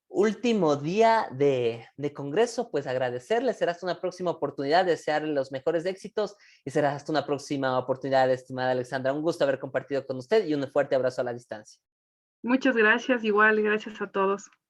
último día de congreso. Pues agradecerle, será hasta una próxima oportunidad, desearle los mejores éxitos y será hasta una próxima oportunidad, estimada Alexandra. Un gusto haber compartido con usted y un fuerte abrazo a la distancia. Muchas gracias, igual, gracias a todos.